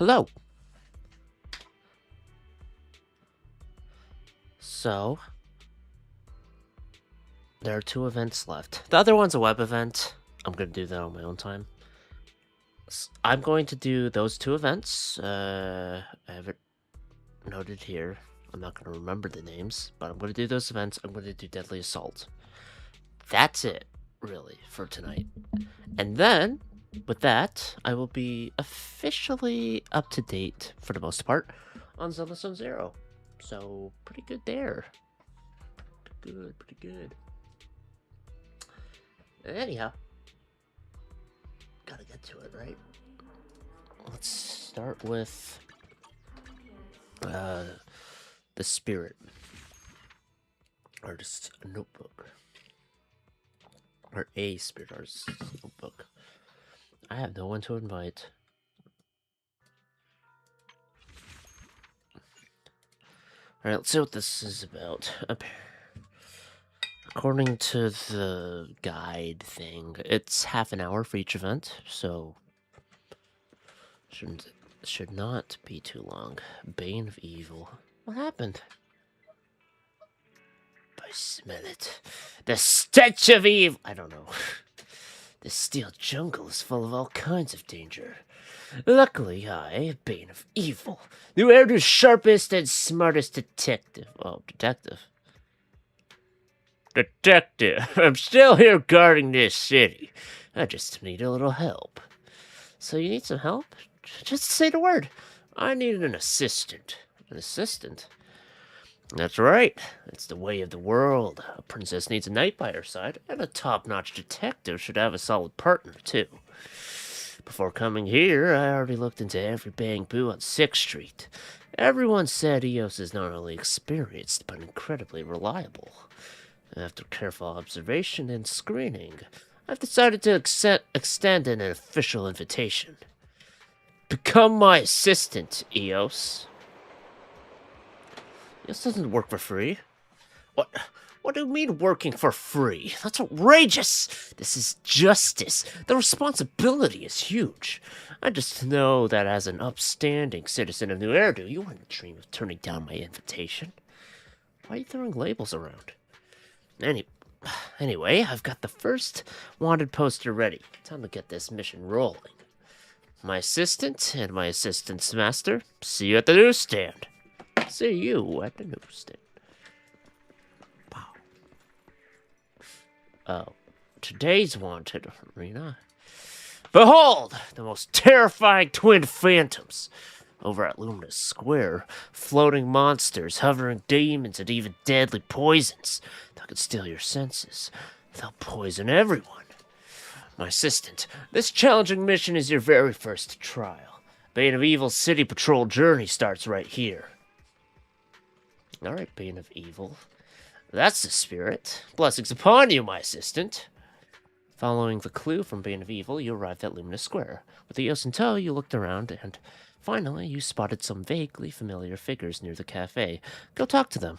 Hello. So, there are 2 events left. The other one's a web event. I'm going to do that on my own time. I'm going to do those 2 events. I have it noted here. I'm not going to remember the names, but I'm going to do those events. I'm going to do Deadly Assault. That's it, really, for tonight. And then, with that, I will be officially up to date, for the most part, on Zelda Zone Zero. So, pretty good there. Pretty good. Anyhow, gotta get to it, right? Let's start with the spirit. Artist notebook. Or a spirit artist notebook. I have no one to invite. Alright, let's see what this is about. According to the guide thing, it's half an hour for each event, so should not be too long. Bane of Evil. What happened? I smell it. The stench of evil! I don't know. This steel jungle is full of all kinds of danger. Luckily, I, Bane of Evil, New Erdu's sharpest and smartest detective. Oh, detective. Detective, I'm still here guarding this city. I just need a little help. So you need some help? Just say the word. I need an assistant. An assistant? That's right. It's the way of the world. A princess needs a knight by her side, and a top-notch detective should have a solid partner, too. Before coming here, I already looked into every bang-boo on 6th Street. Everyone said Eos is not only experienced, but incredibly reliable. After careful observation and screening, I've decided to extend an official invitation. Become my assistant, Eos. This doesn't work for free. What do you mean working for free? That's outrageous! This is justice. The responsibility is huge. I just know that as an upstanding citizen of New Erdu, you wouldn't dream of turning down my invitation. Why are you throwing labels around? Anyway, I've got the first wanted poster ready. Time to get this mission rolling. My assistant and my assistant's master, see you at the newsstand. See you at the newsstand. Wow. Oh, today's wanted, Rena. Behold, the most terrifying twin phantoms. Over at Luminous Square, floating monsters, hovering demons, and even deadly poisons that could steal your senses. They'll poison everyone. My assistant, this challenging mission is your very first trial. Bane of Evil's city patrol journey starts right here. Alright, Bane of Evil. That's the spirit. Blessings upon you, my assistant. Following the clue from Bane of Evil, you arrived at Luminous Square. With Eos in tow, you looked around, and finally, you spotted some vaguely familiar figures near the cafe. Go talk to them.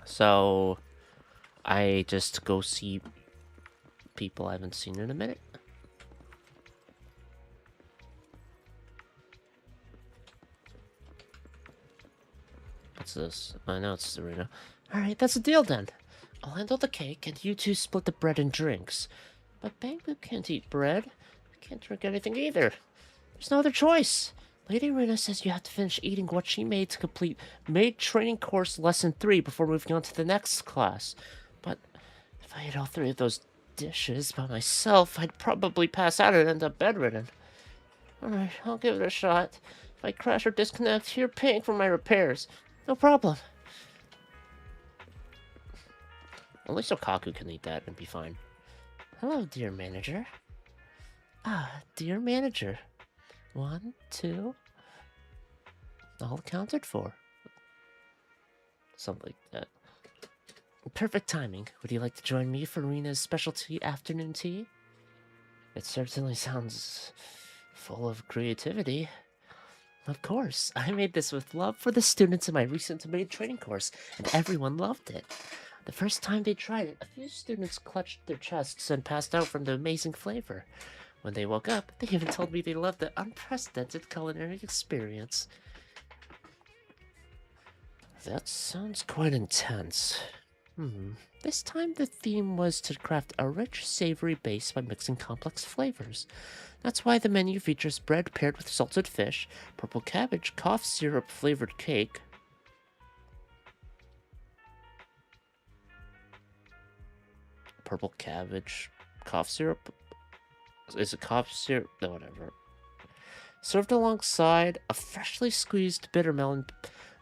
So, I just go see people I haven't seen in a minute. What's this? I know it's Serena. Alright, that's the deal then. I'll handle the cake, and you two split the bread and drinks. But Bangbu can't eat bread. Can't drink anything either. There's no other choice. Lady Rina says you have to finish eating what she made to complete Maid Training Course Lesson 3 before moving on to the next class. But if I ate all 3 of those dishes by myself, I'd probably pass out and end up bedridden. Alright, I'll give it a shot. If I crash or disconnect, you're paying for my repairs. No problem. At least Okaku can eat that and be fine. Hello, dear manager. Ah, dear manager. 1, 2. All accounted for. Something like that. Perfect timing. Would you like to join me for Rena's specialty afternoon tea? It certainly sounds full of creativity. Of course, I made this with love for the students in my recent maid training course, and everyone loved it. The first time they tried it, a few students clutched their chests and passed out from the amazing flavor. When they woke up, they even told me they loved the unprecedented culinary experience. That sounds quite intense. This time the theme was to craft a rich, savory base by mixing complex flavors. That's why the menu features bread paired with salted fish, purple cabbage, cough syrup flavored cake. Purple cabbage, cough syrup? Is it cough syrup? No, whatever. Served alongside a freshly squeezed bitter melon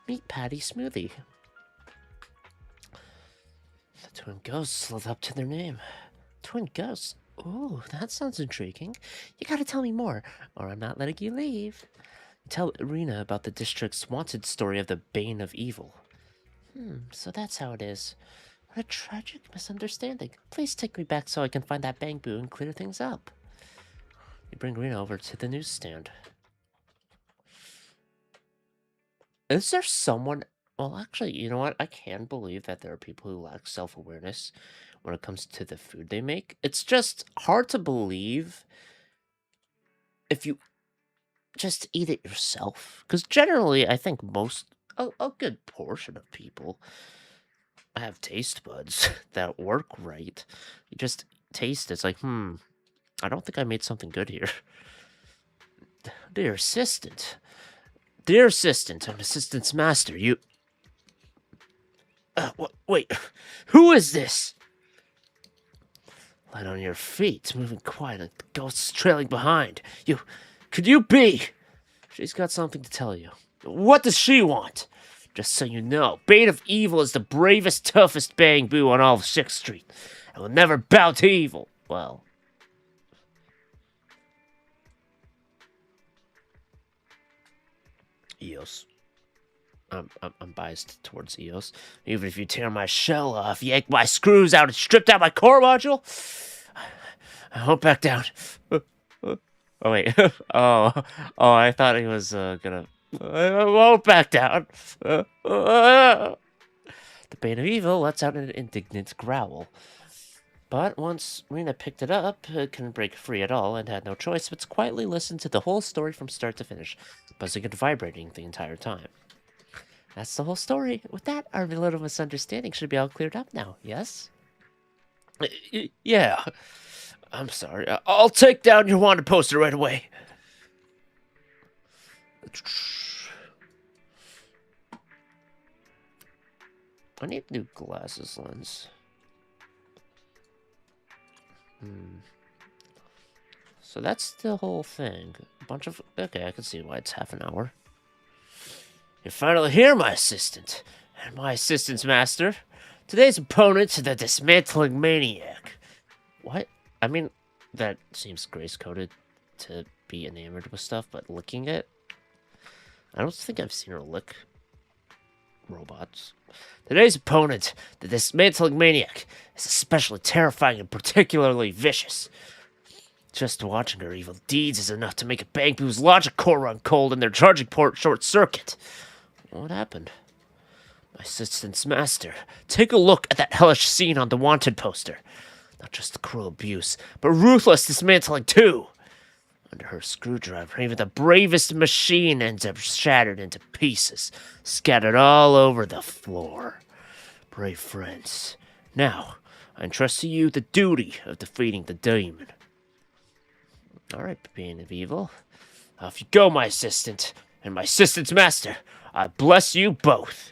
meat patty smoothie. The twin ghosts live up to their name. Twin ghosts? Ooh, that sounds intriguing. You gotta tell me more, or I'm not letting you leave. Tell Irina about the district's wanted story of the Bane of Evil. So that's how it is. What a tragic misunderstanding. Please take me back so I can find that bamboo and clear things up. You bring Rena over to the newsstand. Is there someone... Well, actually, you know what? I can believe that there are people who lack self-awareness when it comes to the food they make. It's just hard to believe if you just eat it yourself. Because generally, I think a good portion of people have taste buds that work right. You just taste it. It's like, I don't think I made something good here. Dear assistant, I'm assistant's master. Wait, who is this? Light on your feet, moving quiet, like the ghosts trailing behind. Could you be? She's got something to tell you. What does she want? Just so you know, Bane of Evil is the bravest, toughest bamboo on all of 6th Street, and will never bow to evil. Well... Eos. I'm biased towards Eos. Even if you tear my shell off, yank my screws out, and stripped out my core module, I won't back down. Oh wait. I thought he was gonna. I won't back down. The Bane of Evil lets out an indignant growl. But once Rena picked it up, it couldn't break free at all and had no choice but to quietly listen to the whole story from start to finish, buzzing and vibrating the entire time. That's the whole story. With that, our little misunderstanding should be all cleared up now, yes? Yeah. I'm sorry. I'll take down your wanted poster right away. I need new glasses lens. So that's the whole thing. A bunch of... Okay, I can see why it's half an hour. You're finally here, my assistant. And my assistant's master. Today's opponent, the dismantling maniac. What? I mean, that seems grace-coded to be enamored with stuff, but licking it? I don't think I've seen her lick robots. Today's opponent, the dismantling maniac, is especially terrifying and particularly vicious. Just watching her evil deeds is enough to make a bamboo's logic core run cold and their charging port short-circuit. What happened? My assistant's master. Take a look at that hellish scene on the wanted poster. Not just cruel abuse, but ruthless dismantling too. Under her screwdriver, even the bravest machine ends up shattered into pieces, scattered all over the floor. Brave friends. Now, I entrust to you the duty of defeating the demon. Alright, Bane of Evil. Off you go, my assistant, and my assistant's master. I bless you both.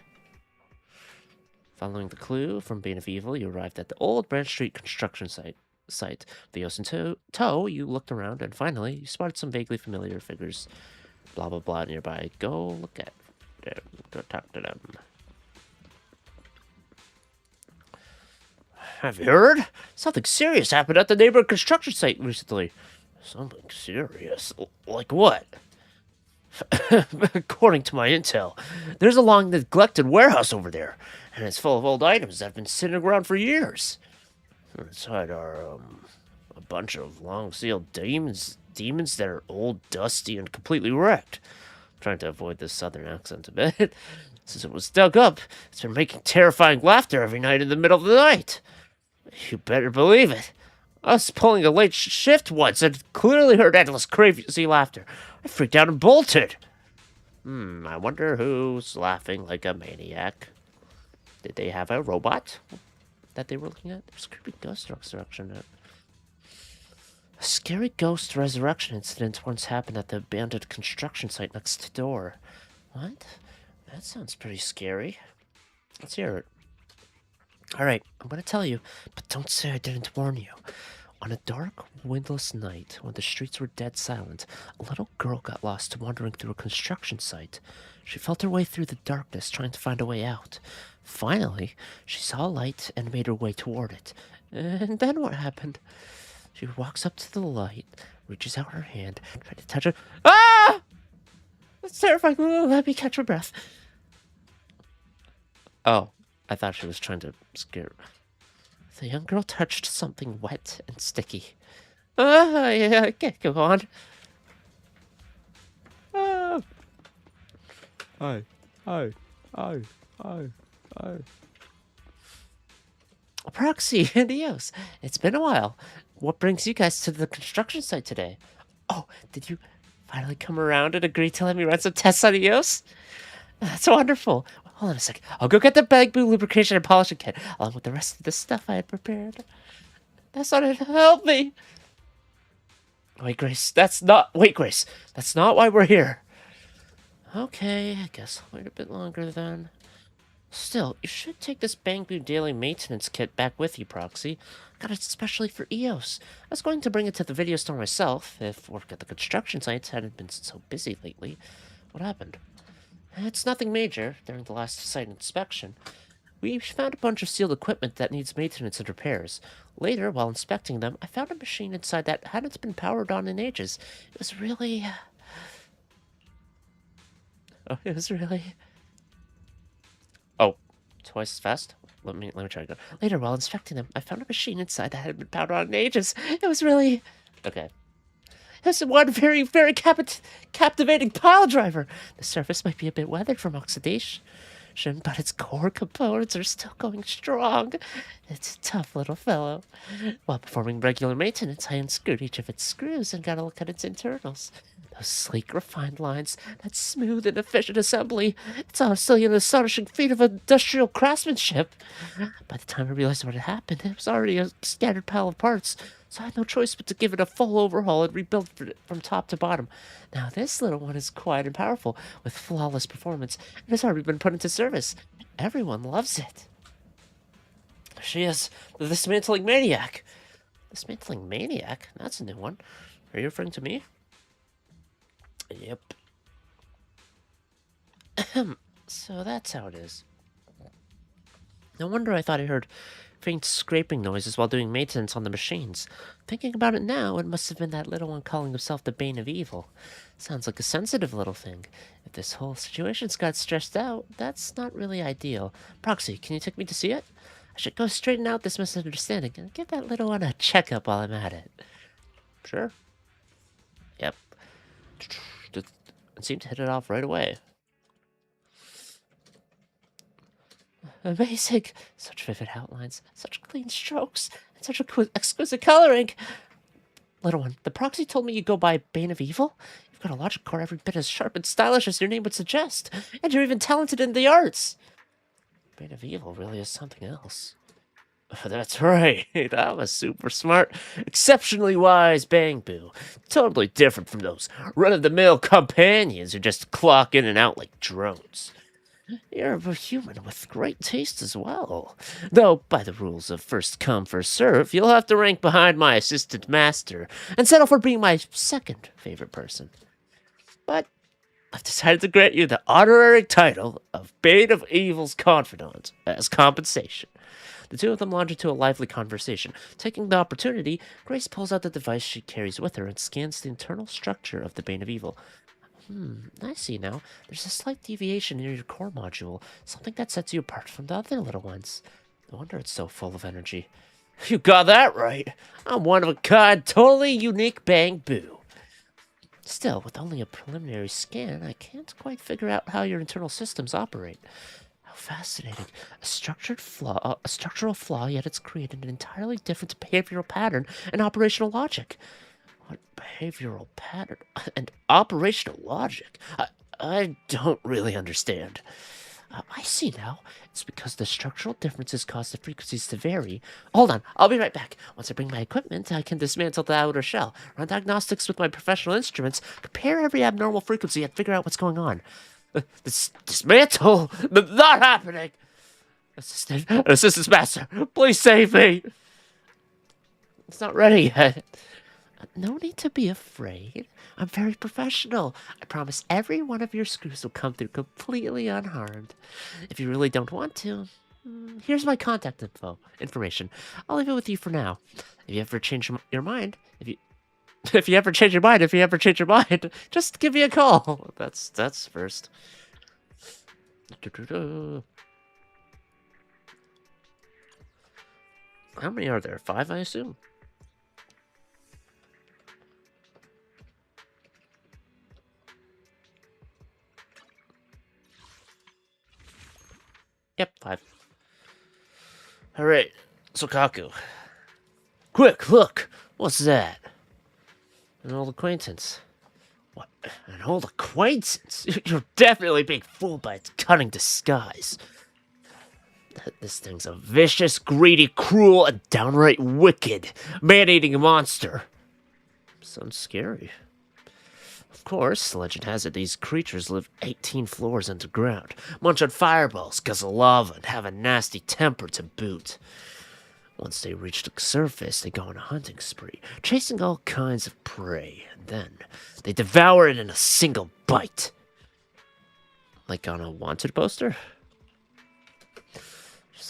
Following the clue from Bane of Evil, you arrived at the old Branch Street construction site. The Eos in tow, you looked around, and finally, you spotted some vaguely familiar figures. Blah, blah, blah nearby. Go look at them. Go talk to them. Have you heard? Something serious happened at the neighborhood construction site recently. Something serious? Like what? According to my intel, there's a long neglected warehouse over there, and it's full of old items that have been sitting around for years. Inside are a bunch of long-sealed demons that are old, dusty, and completely wrecked. I'm trying to avoid this southern accent a bit. Since it was dug up, it's been making terrifying laughter every night in the middle of the night. You better believe it. I was pulling a late shift once and clearly heard endless crazy laughter. I freaked out and bolted. I wonder who's laughing like a maniac. Did they have a robot that they were looking at? There's a creepy ghost resurrection. A scary ghost resurrection incident once happened at the abandoned construction site next door. What? That sounds pretty scary. Let's hear it. Alright, I'm gonna tell you, but don't say I didn't warn you. On a dark, windless night, when the streets were dead silent, a little girl got lost wandering through a construction site. She felt her way through the darkness, trying to find a way out. Finally, she saw a light and made her way toward it. And then what happened? She walks up to the light, reaches out her hand, and tries to touch it. Ah! That's terrifying. Let me catch my breath. Oh, I thought she was trying to scare. The young girl touched something wet and sticky. Yeah, I can't go on. Hi. Proxy and Eos, it's been a while. What brings you guys to the construction site today? Oh, did you finally come around and agree to let me run some tests on Eos? That's wonderful. Hold on a sec. I'll go get the Bamboo lubrication and polishing kit, along with the rest of the stuff I had prepared. That's not it. Help me. Wait, Grace. That's not why we're here. Okay, I guess I'll wait a bit longer then. Still, you should take this Bamboo daily maintenance kit back with you, Proxy. Got it especially for Eos. I was going to bring it to the video store myself, if work at the construction sites hadn't been so busy lately. What happened? It's nothing major. During the last site inspection, we found a bunch of sealed equipment that needs maintenance and repairs. Later, while inspecting them, I found a machine inside that hadn't been powered on in ages. It was really... Oh, twice as fast? Let me try again. Later, while inspecting them, I found a machine inside that hadn't been powered on in ages. It was really... Okay. It's one very, very captivating pile driver. The surface might be a bit weathered from oxidation, but its core components are still going strong. It's a tough little fellow. While performing regular maintenance, I unscrewed each of its screws and got a look at its internals. Those sleek, refined lines, that smooth and efficient assembly. It's honestly an astonishing feat of industrial craftsmanship. By the time I realized what had happened, it was already a scattered pile of parts, so I had no choice but to give it a full overhaul and rebuild it from top to bottom. Now this little one is quiet and powerful, with flawless performance, and has already been put into service. Everyone loves it. She is the dismantling maniac. Dismantling maniac? That's a new one. Are you referring to me? Yep. So that's how it is. No wonder I thought I heard faint scraping noises while doing maintenance on the machines. Thinking about it now, it must have been that little one calling himself the Bane of Evil. Sounds like a sensitive little thing. If this whole situation's got stressed out, that's not really ideal. Proxy, can you take me to see it? I should go straighten out this misunderstanding and give that little one a checkup while I'm at it. Sure. Yep. It seemed to hit it off right away. Amazing! Such vivid outlines, such clean strokes, and such exquisite coloring! Little one, the proxy told me you go by Bane of Evil? You've got a logic core every bit as sharp and stylish as your name would suggest, and you're even talented in the arts! Bane of Evil really is something else. That's right, I'm a super smart, exceptionally wise Bamboo. Totally different from those run-of-the-mill companions who just clock in and out like drones. You're a human with great taste as well. Though, by the rules of first come, first serve, you'll have to rank behind my assistant master and settle for being my second favorite person. But I've decided to grant you the honorary title of Bane of Evil's confidant as compensation. The two of them launch into a lively conversation. Taking the opportunity, Grace pulls out the device she carries with her and scans the internal structure of the Bane of Evil. I see now. There's a slight deviation in your core module, something that sets you apart from the other little ones. No wonder it's so full of energy. You got that right. I'm one of a kind, totally unique Bamboo. Still, with only a preliminary scan, I can't quite figure out how your internal systems operate. How fascinating. A structural flaw, yet it's created an entirely different behavioral pattern and operational logic. What behavioral pattern and operational logic? I don't really understand. I see now. It's because the structural differences cause the frequencies to vary. Hold on, I'll be right back. Once I bring my equipment, I can dismantle the outer shell, run diagnostics with my professional instruments, compare every abnormal frequency, and figure out what's going on. Dismantle? Not happening! Assistant Master, please save me! It's not ready yet. No need to be afraid. I'm very professional. I promise every one of your screws will come through completely unharmed. If you really don't want to, here's my contact information. I'll leave it with you for now. If you ever change your mind, if you ever change your mind, just give me a call. That's first. How many are there? 5, I assume. Yep, 5. Alright, Sokaku. Quick, look! What's that? An old acquaintance. What? An old acquaintance? You're definitely being fooled by its cunning disguise. This thing's a vicious, greedy, cruel, and downright wicked, man-eating monster. Sounds scary. Of course, legend has it these creatures live 18 floors underground, munch on fireballs, guzzle lava, and have a nasty temper to boot. Once they reach the surface, they go on a hunting spree, chasing all kinds of prey, and then they devour it in a single bite. Like on a wanted poster?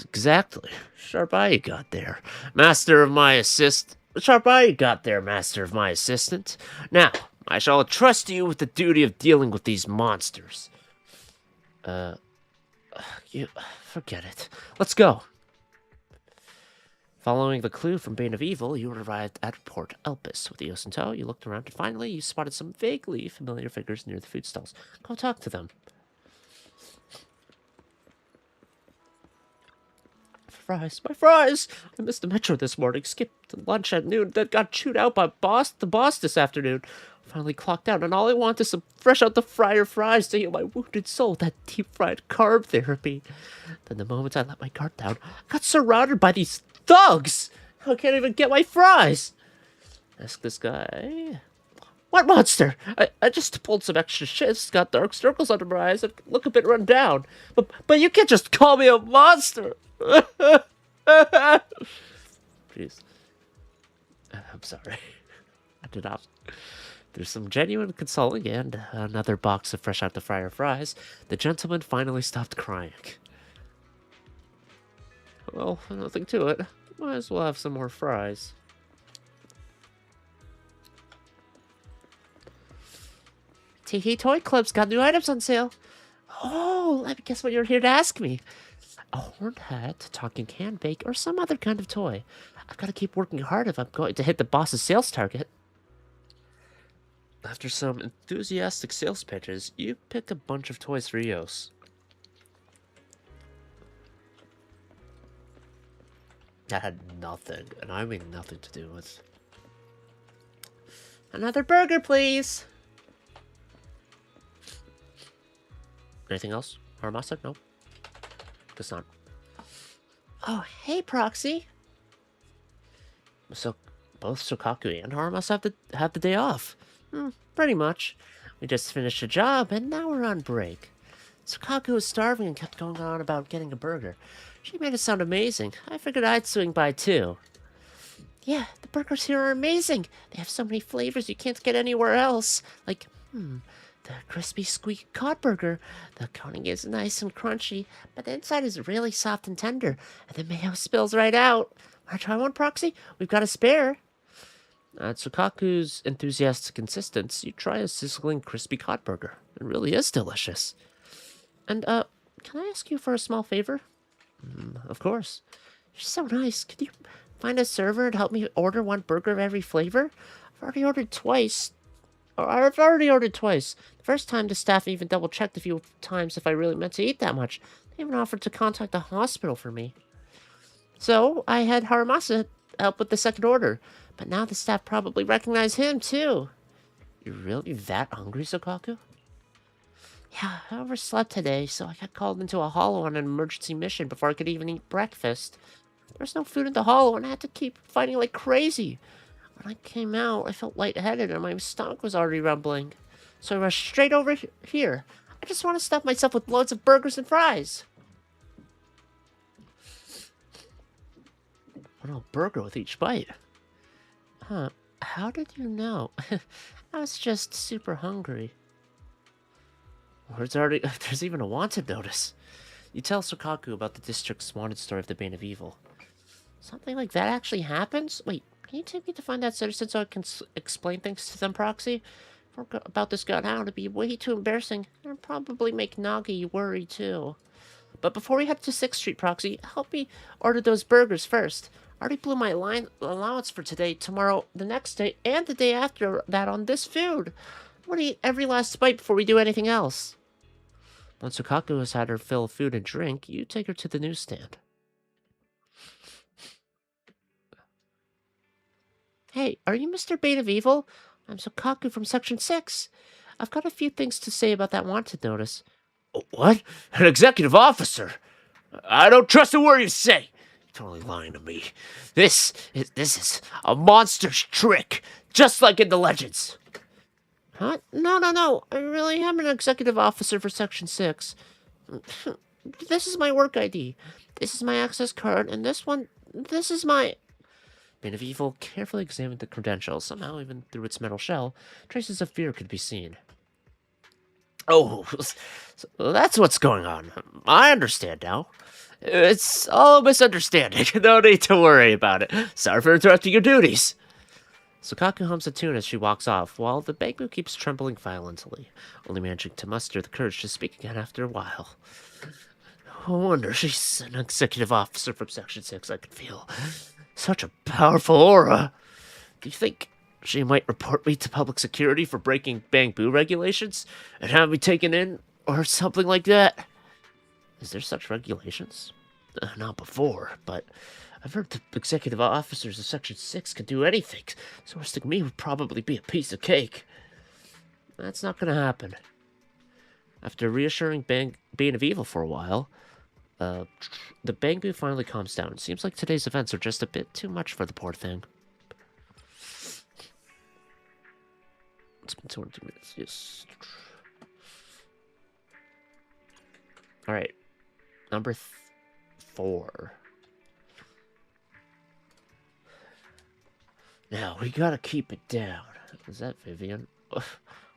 Exactly. Sharp eye you got there, master of my assistant. Now, I shall entrust you with the duty of dealing with these monsters. You forget it. Let's go. Following the clue from Bane of Evil, you arrived at Port Elpis. With Eos in tow, you looked around and finally you spotted some vaguely familiar figures near the food stalls. Go talk to them. Fries. My fries! I missed the metro this morning, skipped lunch at noon, then got chewed out by the boss this afternoon. Finally clocked out, and all I want is some fresh out the fryer fries to heal my wounded soul, that deep-fried carb therapy. Then the moment I let my guard down, I got surrounded by these thugs! I can't even get my fries! Ask this guy... What monster? I just pulled some extra shifts, got dark circles under my eyes, and look a bit run down. But you can't just call me a monster! Jeez. I'm sorry. I did not. There's some genuine consoling and another box of fresh out the fryer fries. The gentleman finally stopped crying. Well, nothing to it. Might as well have some more fries. Tee Toy Club's got new items on sale. Oh, let me guess what you're here to ask me. A horned hat, talking can bake, or some other kind of toy. I've got to keep working hard if I'm going to hit the boss's sales target. After some enthusiastic sales pitches, you pick a bunch of toys for Eos. That had nothing, and I mean nothing to do with... Another burger, please! Anything else? Haramasa? No? Guess not. Oh, hey, Proxy! So, both Sokaku and Haramasa have the day off. Pretty much. We just finished a job, and now we're on break. Sokaku was starving and kept going on about getting a burger. She made it sound amazing. I figured I'd swing by, too. Yeah, the burgers here are amazing. They have so many flavors you can't get anywhere else. Like, the crispy squeaky cod burger. The coating is nice and crunchy, but the inside is really soft and tender, and the mayo spills right out. Wanna try one, Proxy? We've got a spare. At Sokaku's enthusiastic insistence, you try a sizzling crispy cod burger. It really is delicious. And, can I ask you for a small favor? Of course. You're so nice. Could you find a server and help me order one burger of every flavor? I've already ordered twice. I've already ordered twice. The first time, the staff even double-checked a few times if I really meant to eat that much. They even offered to contact the hospital for me. So, I had Haramasa help with the second order. But now the staff probably recognize him, too. You're really that hungry, Sokaku? Yeah, I overslept today, so I got called into a hollow on an emergency mission before I could even eat breakfast. There was no food in the hollow, and I had to keep fighting like crazy. When I came out, I felt lightheaded, and my stomach was already rumbling. So I rushed straight over here. I just want to stuff myself with loads of burgers and fries. What a burger with each bite. Huh, how did you know? I was just super hungry. There's even a wanted notice. You tell Sokaku about the district's wanted story of the Bane of Evil. Something like that actually happens? Wait, can you take me to find that citizen so I can explain things to them, Proxy? If about this got out, it'd be way too embarrassing, and probably make Nagi worry too. But before we head to 6th Street, Proxy, help me order those burgers first. I already blew my allowance for today, tomorrow, the next day, and the day after that on this food. I want to eat every last bite before we do anything else. Once Sokaku has had her fill of food and drink, you take her to the newsstand. Hey, are you Mr. Bane of Evil? I'm Sokaku from Section 6. I've got a few things to say about that wanted notice. What? An executive officer? I don't trust a word you say. You're totally lying to me. This is a monster's trick, just like in the legends. Huh? No. I really am an executive officer for Section 6. This is my work ID. This is my access card, and this is my... Bane of Evil carefully examined the credentials. Somehow, even through its metal shell, traces of fear could be seen. Oh, so that's what's going on. I understand now. It's all a misunderstanding. No need to worry about it. Sorry for interrupting your duties. Sokaku hums a tune as she walks off, while the Bangu keeps trembling violently, only managing to muster the courage to speak again after a while. No wonder she's an executive officer from Section 6, I could feel. Such a powerful aura. Do you think she might report me to public security for breaking Bangboo regulations and have me taken in or something like that? Is there such regulations? Not before, but I've heard the executive officers of Section 6 can do anything, so arresting me would probably be a piece of cake. That's not going to happen. After reassuring Bane of Evil for a while, the Bangboo finally calms down. It seems like today's events are just a bit too much for the poor thing. It's been 22 minutes, yes. Alright. Number 4. Now, we gotta keep it down. Is that Vivian? What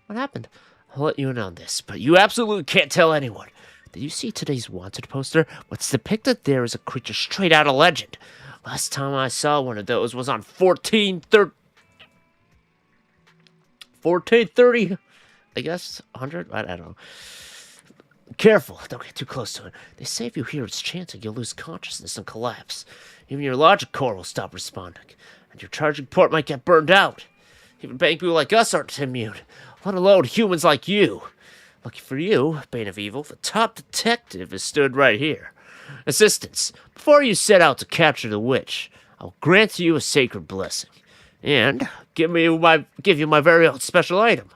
happened? I'll let you in on this, but you absolutely can't tell anyone. Did you see today's wanted poster? What's depicted there is a creature straight out of legend. Last time I saw one of those was on 1430, I guess, 100? I don't know. Careful, don't get too close to it. They say if you hear its chanting, you'll lose consciousness and collapse. Even your logic core will stop responding, and your charging port might get burned out. Even Bangboo like us aren't immune, let alone humans like you. Lucky for you, Bane of Evil, the top detective has stood right here. Assistants, before you set out to capture the witch, I'll grant you a sacred blessing. And give you my very own special item.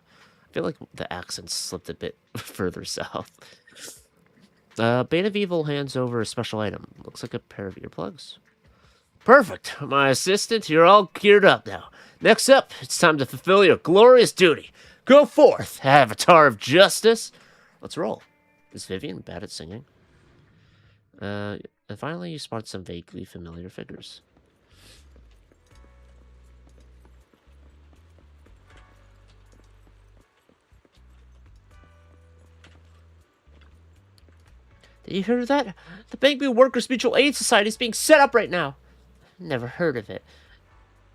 I feel like the accent slipped a bit further south. Bane of Evil hands over a special item. Looks like a pair of earplugs. Perfect. My assistant, you're all geared up now. Next up, it's time to fulfill your glorious duty. Go forth, Avatar of Justice. Let's roll. Is Vivian bad at singing? And finally, you spot some vaguely familiar figures. Did you hear that? The Bangboo Workers Mutual Aid Society is being set up right now. Never heard of it.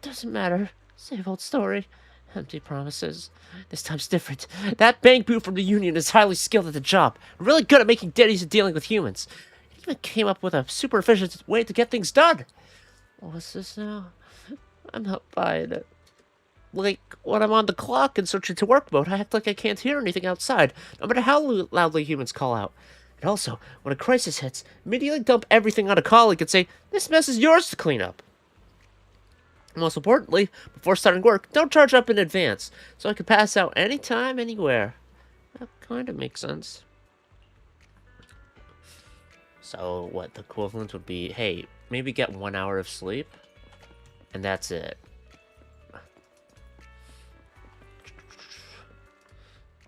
Doesn't matter. Same old story. Empty promises. This time's different. That Bangboo from the Union is highly skilled at the job. Really good at making deadies and dealing with humans. He even came up with a super efficient way to get things done. What's this now? I'm not buying it. Like, when I'm on the clock and switching to work mode, I act like I can't hear anything outside, no matter how loudly humans call out. And also, when a crisis hits, immediately dump everything on a colleague and say, "This mess is yours to clean up." Most importantly, before starting work, don't charge up in advance, so I can pass out anytime, anywhere. That kind of makes sense. So, what the equivalent would be, hey, maybe get 1 hour of sleep, and that's it.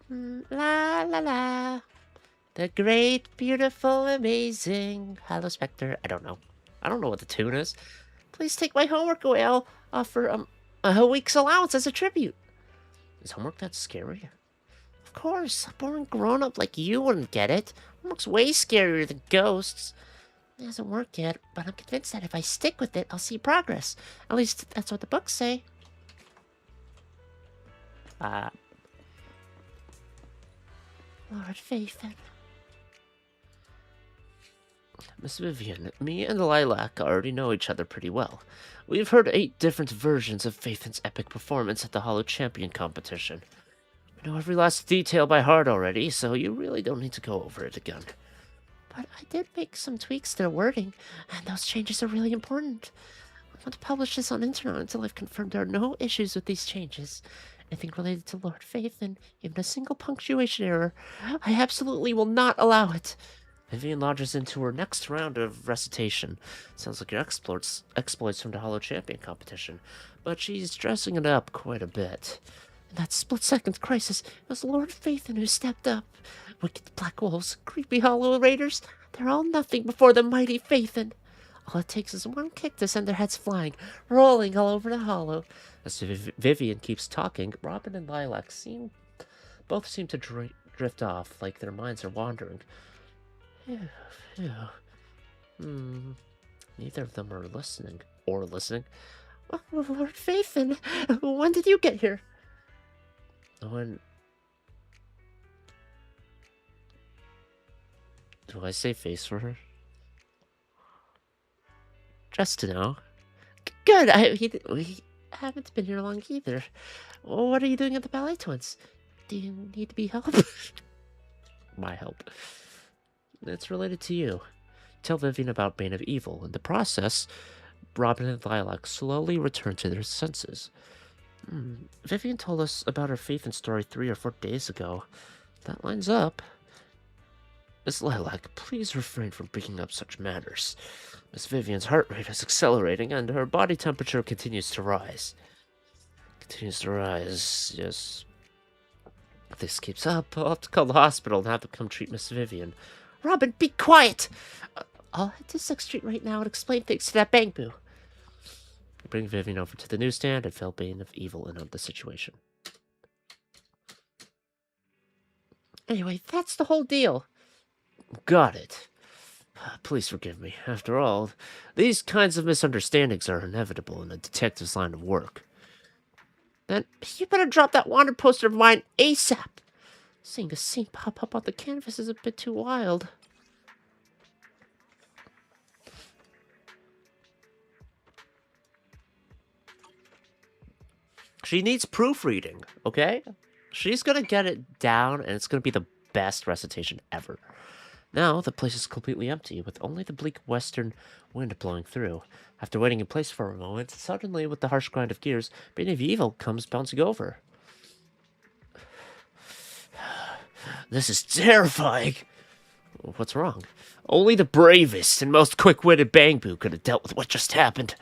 La la la. The great, beautiful, amazing. Hello, Spectre. I don't know. I don't know what the tune is. Please take my homework away. I'll offer a week's allowance as a tribute. Is homework that scary? Of course. A boring grown-up like you wouldn't get it. Homework's way scarier than ghosts. It hasn't worked yet, but I'm convinced that if I stick with it, I'll see progress. At least that's what the books say. Lord Faithen. Miss Vivian, me and Lilac already know each other pretty well. We've heard 8 different versions of Faithen's epic performance at the Hollow Champion competition. We know every last detail by heart already, so you really don't need to go over it again. But I did make some tweaks to the wording, and those changes are really important. I want to publish this on internet until I've confirmed there are no issues with these changes. Anything related to Lord Faithen, even a single punctuation error, I absolutely will not allow it. Vivian launches into her next round of recitation. Sounds like your exploits from the Hollow Champion competition, but she's dressing it up quite a bit. In that split-second crisis, it was Lord Faithen who stepped up. Wicked black wolves, creepy hollow raiders, they're all nothing before the mighty Faithen. All it takes is one kick to send their heads flying, rolling all over the hollow. As Vivian keeps talking, Robin and Lilac both seem to drift off, like their minds are wandering. Neither of them are listening. Oh, Lord Faithen, when did you get here? When... Do I say face for her? Just to know. Good, we haven't been here long either. What are you doing at the Ballet Twins? Do you need to be helped? My help. It's related to you. Tell Vivian about Bane of Evil. In the process, Robin and Lilac slowly return to their senses. Vivian told us about her Faithen story 3 or 4 days ago. That lines up. Miss Lilac, please refrain from bringing up such matters. Miss Vivian's heart rate is accelerating, and her body temperature continues to rise. Yes. If this keeps up, I'll have to call the hospital and have them come treat Miss Vivian. Robin, be quiet! I'll head to 6th Street right now and explain things to that bangboo. Bring Vivian over to the newsstand and fill Bane of Evil in on the situation. Anyway, that's the whole deal. Got it. Please forgive me. After all, these kinds of misunderstandings are inevitable in a detective's line of work. Then you better drop that wanted poster of mine ASAP. Seeing a scene pop up on the canvas is a bit too wild. She needs proofreading, okay? She's gonna get it down, and it's gonna be the best recitation ever. Now, the place is completely empty, with only the bleak western wind blowing through. After waiting in place for a moment, suddenly, with the harsh grind of gears, Bane of Evil comes bouncing over. This is terrifying! What's wrong? Only the bravest and most quick-witted Bangbu could have dealt with what just happened.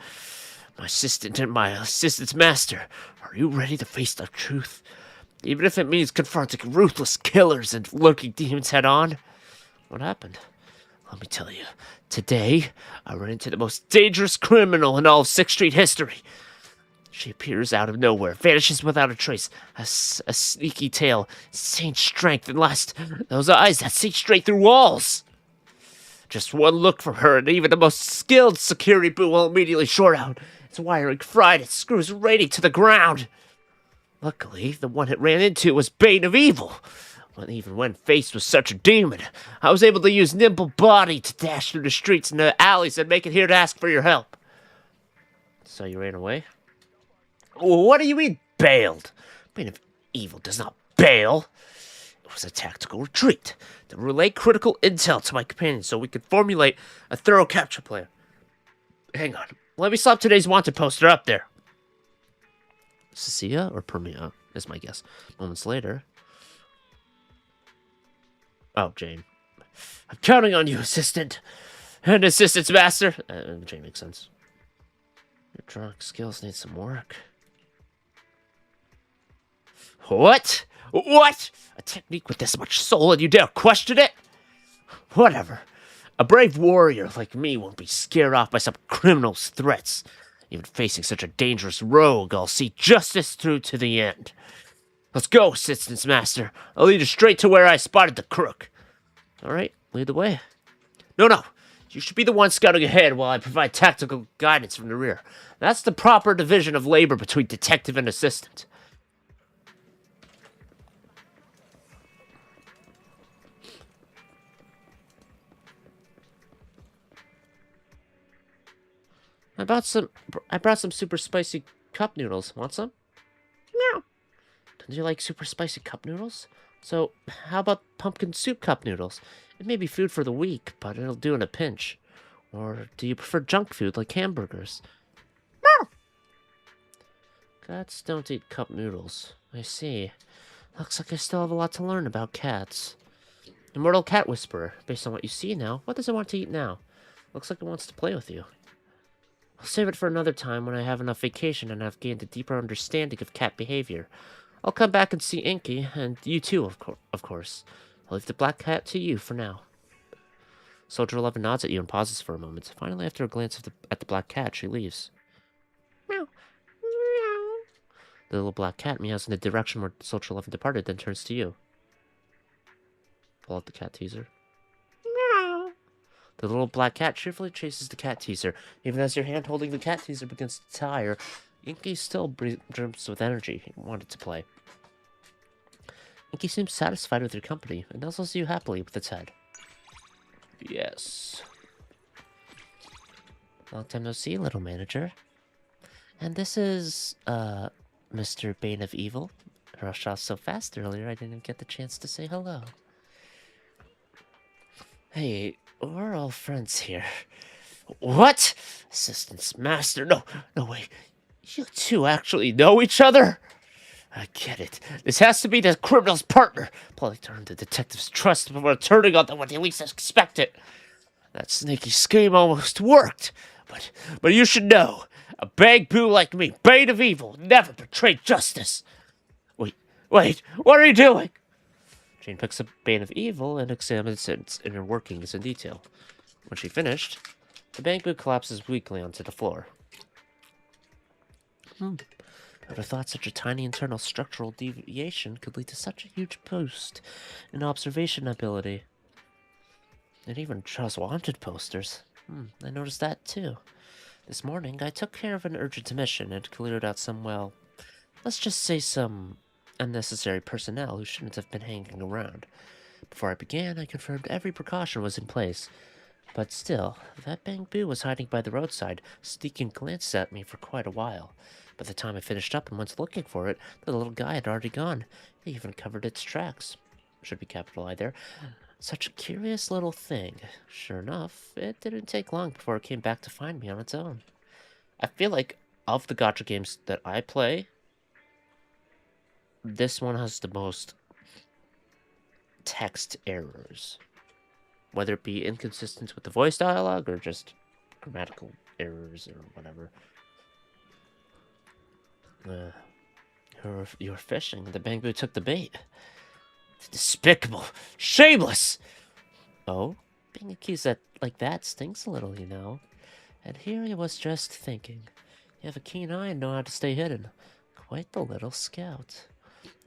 My assistant and my assistant's master, are you ready to face the truth? Even if it means confronting ruthless killers and lurking demons head-on? What happened? Let me tell you. Today, I ran into the most dangerous criminal in all of 6th Street history. She appears out of nowhere, vanishes without a trace, has a sneaky tail, insane strength, and last, those eyes that see straight through walls. Just one look from her, and even the most skilled security boo will immediately short out. Its wiring fried, its screws rating to the ground. Luckily, the one it ran into was Bane of Evil. Even when faced with such a demon, I was able to use nimble body to dash through the streets and the alleys and make it here to ask for your help. So you ran away? What do you mean, bailed. Bane of Evil does not bail. It was a tactical retreat to relay critical intel to my companions so we could formulate a thorough capture plan. Hang on. Let me slap today's wanted poster up there. Cecilia or Permia is my guess. Moments later. Oh, Jane. I'm counting on you, assistant. And assistant's master. Jane makes sense. Your drawing skills need some work. What? What? A technique with this much soul and you dare question it? Whatever. A brave warrior like me won't be scared off by some criminal's threats. Even facing such a dangerous rogue, I'll see justice through to the end. Let's go, assistant's master. I'll lead you straight to where I spotted the crook. All right, lead the way. No. You should be the one scouting ahead while I provide tactical guidance from the rear. That's the proper division of labor between detective and assistant. I brought some super spicy cup noodles. Want some? No. Don't you like super spicy cup noodles? So, how about pumpkin soup cup noodles? It may be food for the weak, but it'll do in a pinch. Or do you prefer junk food like hamburgers? No. Cats don't eat cup noodles. I see. Looks like I still have a lot to learn about cats. Immortal Cat Whisperer. Based on what you see now, what does it want to eat now? Looks like it wants to play with you. I'll save it for another time when I have enough vacation and I've gained a deeper understanding of cat behavior. I'll come back and see Inky, and you too, of course. I'll leave the black cat to you for now. Soldier 11 nods at you and pauses for a moment. Finally, after a glance at the black cat, she leaves. Meow. Meow. The little black cat meows in the direction where Soldier 11 departed, then turns to you. Pull out the cat teaser. Meow. The little black cat cheerfully chases the cat teaser. Even as your hand holding the cat teaser begins to tire, Inky still drips with energy. He wanted to play. Inky seems satisfied with your company, and nuzzles you happily with its head. Yes. Long time no see, little manager. And this is, Mr. Bane of Evil. I rushed off so fast earlier I didn't get the chance to say hello. Hey, we're all friends here. What? Assistant's master? No way. You two actually know each other? I get it. This has to be the criminal's partner. Probably to earn the detective's trust before turning on them when they least expect it. That sneaky scheme almost worked. But you should know, a bag boo like me, Bane of Evil, never betrayed justice. Wait, what are you doing? Jane picks up Bane of Evil and examines its inner workings in detail. When she finished, the bag boo collapses weakly onto the floor. I would have thought such a tiny internal structural deviation could lead to such a huge boost in observation ability. It even draws wanted posters. I noticed that too. This morning, I took care of an urgent mission and cleared out some, well, let's just say some unnecessary personnel who shouldn't have been hanging around. Before I began, I confirmed every precaution was in place. But still, that bang-boo was hiding by the roadside, sneaking glances at me for quite a while. By the time I finished up and went looking for it, the little guy had already gone. He even covered its tracks. Should be capital I there. Such a curious little thing. Sure enough, it didn't take long before it came back to find me on its own. I feel like, of the gacha games that I play, this one has the most text errors. Whether it be inconsistent with the voice dialogue or just grammatical errors or whatever. You were fishing. The bang-boo took the bait. It's despicable. Shameless! Oh? Being accused like that stings a little, you know. And here he was just thinking. You have a keen eye and know how to stay hidden. Quite the little scout.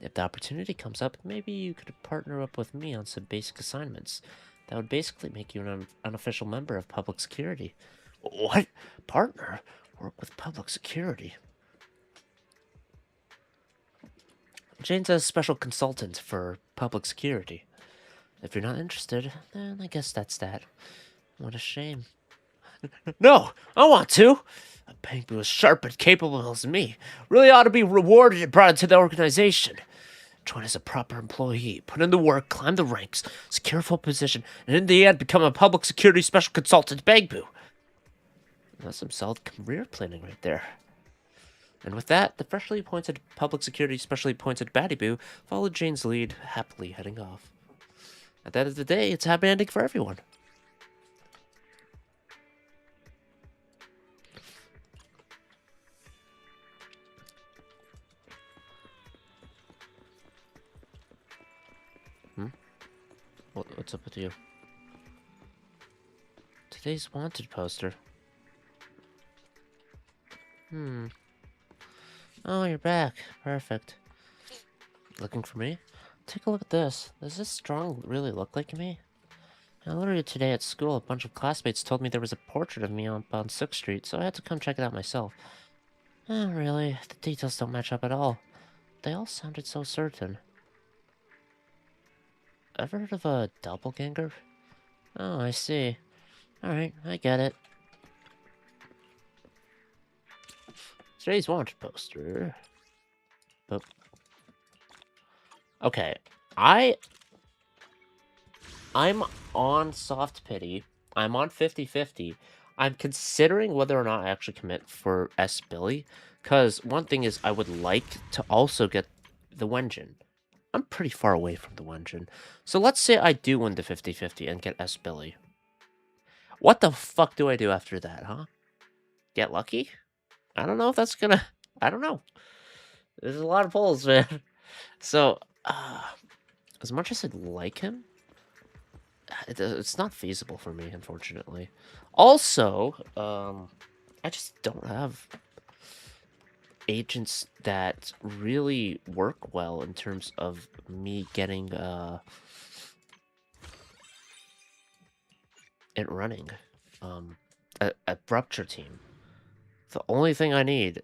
If the opportunity comes up, maybe you could partner up with me on some basic assignments. That would basically make you an unofficial member of public security. What? Partner? Work with public security? Jane's a special consultant for public security. If you're not interested, then I guess that's that. What a shame. No! I want to! A Bangbu is sharp and capable as me. Really ought to be rewarded and brought into the organization. Join as a proper employee, put in the work, climb the ranks, secure a full position, and in the end become a public security special consultant Bangbu. That's some solid career planning right there. And with that, the freshly appointed public security specially appointed Baddie followed Jane's lead, happily heading off. At the end of the day, it's a happy ending for everyone. What's up with you? Today's wanted poster. Oh, you're back. Perfect. Looking for me? Take a look at this. Does this strong really look like me? Literally today at school, a bunch of classmates told me there was a portrait of me on 6th Street, so I had to come check it out myself. Really, the details don't match up at all. They all sounded so certain. Ever heard of a doppelganger? Oh, I see. Alright, I get it. Today's wanted poster. Boop. Okay, I'm on soft pity. I'm on 50-50. I'm considering whether or not I actually commit for S. Billy. Because one thing is I would like to also get the Wenjin. I'm pretty far away from the Wenjin. So let's say I do win the 50-50 and get S. Billy. What the fuck do I do after that, huh? Get lucky? I don't know if that's gonna... I don't know. There's a lot of polls, man. So, as much as I'd like him, it's not feasible for me, unfortunately. Also, I just don't have agents that really work well in terms of me getting it running. A rupture team. The only thing I need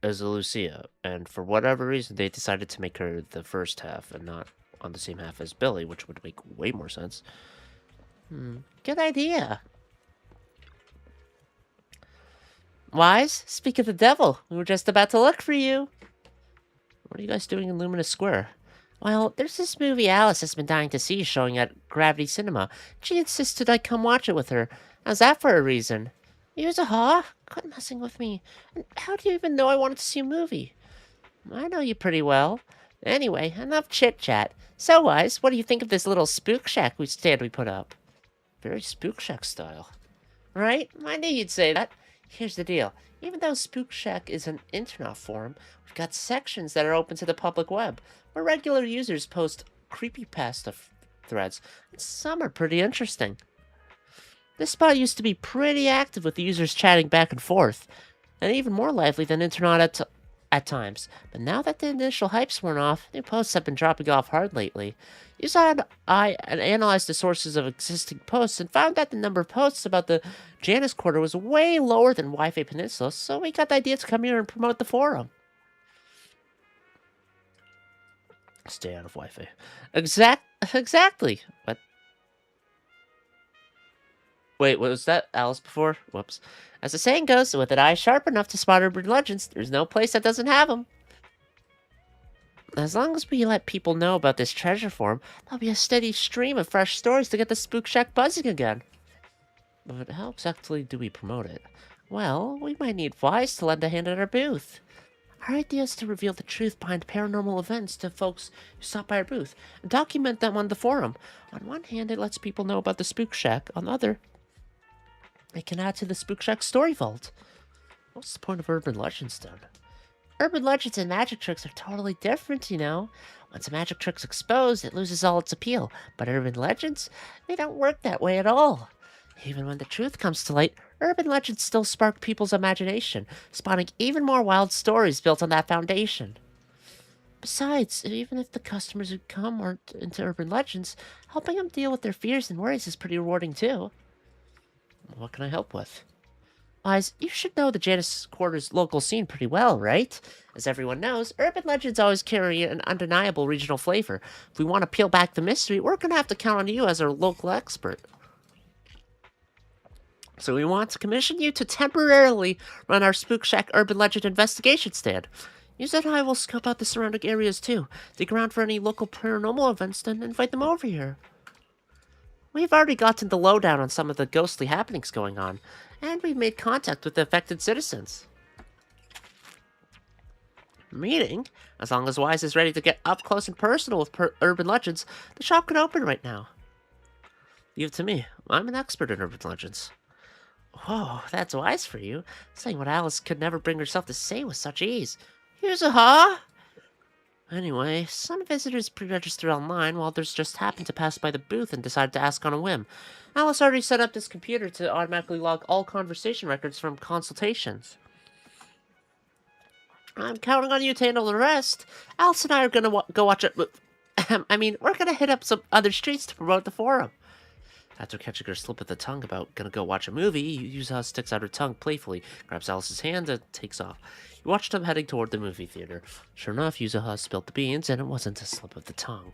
is a Lucia, and for whatever reason they decided to make her the first half and not on the same half as Billy, which would make way more sense. Good idea. Wise, speak of the devil. We were just about to look for you. What are you guys doing in Luminous Square? Well, there's this movie Alice has been dying to see showing at Gravity Cinema. She insisted I come watch it with her. How's that for a reason? You's a haw? Quit messing with me. And how do you even know I wanted to see a movie? I know you pretty well. Anyway, enough chit-chat. So, Wise, what do you think of this little spook shack we put up? Very spook shack style. Right? I knew you'd say that. Here's the deal. Even though Spook Shack is an internet forum, we've got sections that are open to the public web, where regular users post creepypasta threads, and some are pretty interesting. This spot used to be pretty active with the users chatting back and forth, and even more lively than internet at times. But now that the initial hype's worn off, new posts have been dropping off hard lately. I analyzed the sources of existing posts and found that the number of posts about the Janus Quarter was way lower than Wi-Fi Peninsula, so we got the idea to come here and promote the forum. Stay out of Wi-Fi. Exactly. What? Wait, was that Alice before? Whoops. As the saying goes, with an eye sharp enough to spot urban legends, there's no place that doesn't have them. As long as we let people know about this treasure farm, there'll be a steady stream of fresh stories to get the Spook Shack buzzing again. But how exactly do we promote it? Well, we might need Wise to lend a hand at our booth. Our idea is to reveal the truth behind paranormal events to folks who stop by our booth, and document them on the forum. On one hand, it lets people know about the Spook Shack. On the other, it can add to the Spook Shack story vault. What's the point of urban legends, then? Urban legends and magic tricks are totally different, you know. Once a magic trick's exposed, it loses all its appeal. But urban legends, they don't work that way at all. Even when the truth comes to light, urban legends still spark people's imagination, spawning even more wild stories built on that foundation. Besides, even if the customers who come aren't into urban legends, helping them deal with their fears and worries is pretty rewarding too. What can I help with? Wise, you should know the Janus Quarter's local scene pretty well, right? As everyone knows, urban legends always carry an undeniable regional flavor. If we want to peel back the mystery, we're going to have to count on you as our local expert. So we want to commission you to temporarily run our Spook Shack Urban Legend investigation stand. You said I will scope out the surrounding areas too, dig around for any local paranormal events, then invite them over here. We've already gotten the lowdown on some of the ghostly happenings going on, and we've made contact with the affected citizens. Meaning, as long as Wise is ready to get up close and personal with urban legends, the shop can open right now. Leave it to me. I'm an expert in urban legends. Whoa, that's wise for you, saying what Alice could never bring herself to say with such ease. Here's a ha! Anyway, some visitors pre-registered online while others just happened to pass by the booth and decided to ask on a whim. Alice already set up this computer to automatically log all conversation records from consultations. I'm counting on you to handle the rest. Alice and I are gonna go watch it. I mean, we're gonna hit up some other streets to promote the forum. After catching her slip of the tongue about gonna go watch a movie, Yuza sticks out her tongue playfully, grabs Alice's hand, and takes off. You watch them heading toward the movie theater. Sure enough, Yuzaha spilled the beans, and it wasn't a slip of the tongue.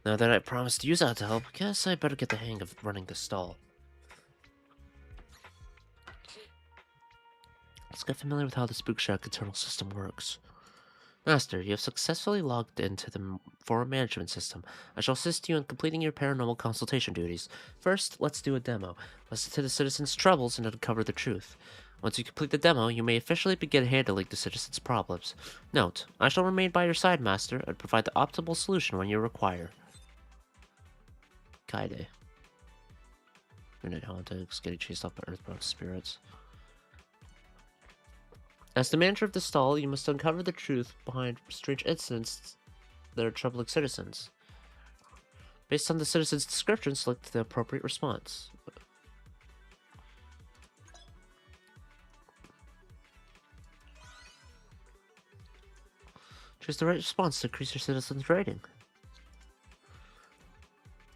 Now that I promised Yuzaha to help, guess I better get the hang of running the stall. Let's get familiar with how the Spook Shack internal system works. Master, you have successfully logged into the forum management system. I shall assist you in completing your paranormal consultation duties. First, let's do a demo. Listen to the citizens' troubles and uncover the truth. Once you complete the demo, you may officially begin handling the citizens' problems. Note, I shall remain by your side, Master, and provide the optimal solution when you require. Kaide. Midnight Haunted, getting chased off by earthbound spirits. As the manager of the stall, you must uncover the truth behind strange incidents that are troubling citizens. Based on the citizens' description, select the appropriate response. Choose the right response to increase your citizens' rating.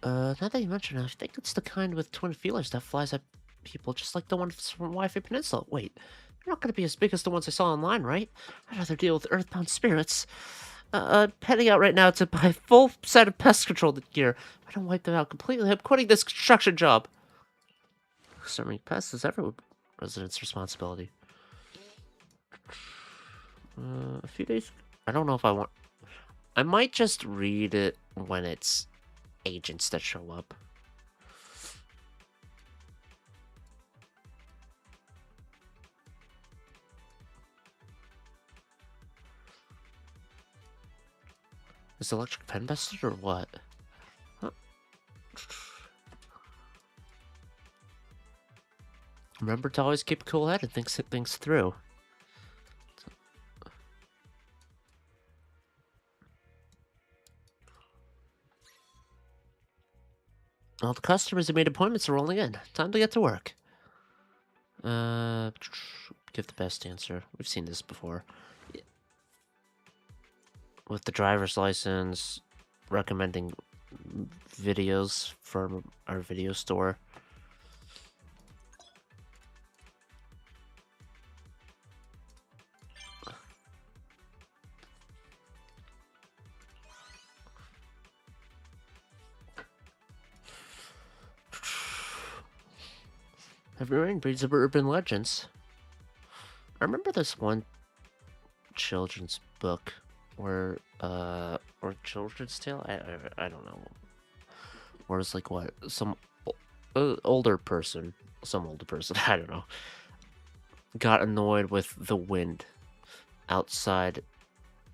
Now that you mention it, I think it's the kind with twin feelers that flies at people just like the ones from Wi-Fi Peninsula. Wait, they're not going to be as big as the ones I saw online, right? I'd rather deal with earthbound spirits. I'm heading out right now to buy a full set of pest control gear. If I don't wipe them out completely, I'm quitting this construction job. Exterminating pests is every resident's responsibility. A few days... I don't know if I want... I might just read it when it's agents that show up. Is electric pen bested or what? Huh. Remember to always keep a cool head and think things through. All the customers who made appointments are rolling in. Time to get to work. Give the best answer. We've seen this before. With the driver's license, recommending videos from our video store. Heavy Rain breeds of urban legends. I remember this one children's book where, or children's tale? I don't know. Where it's like what? Some older person, I don't know, got annoyed with the wind outside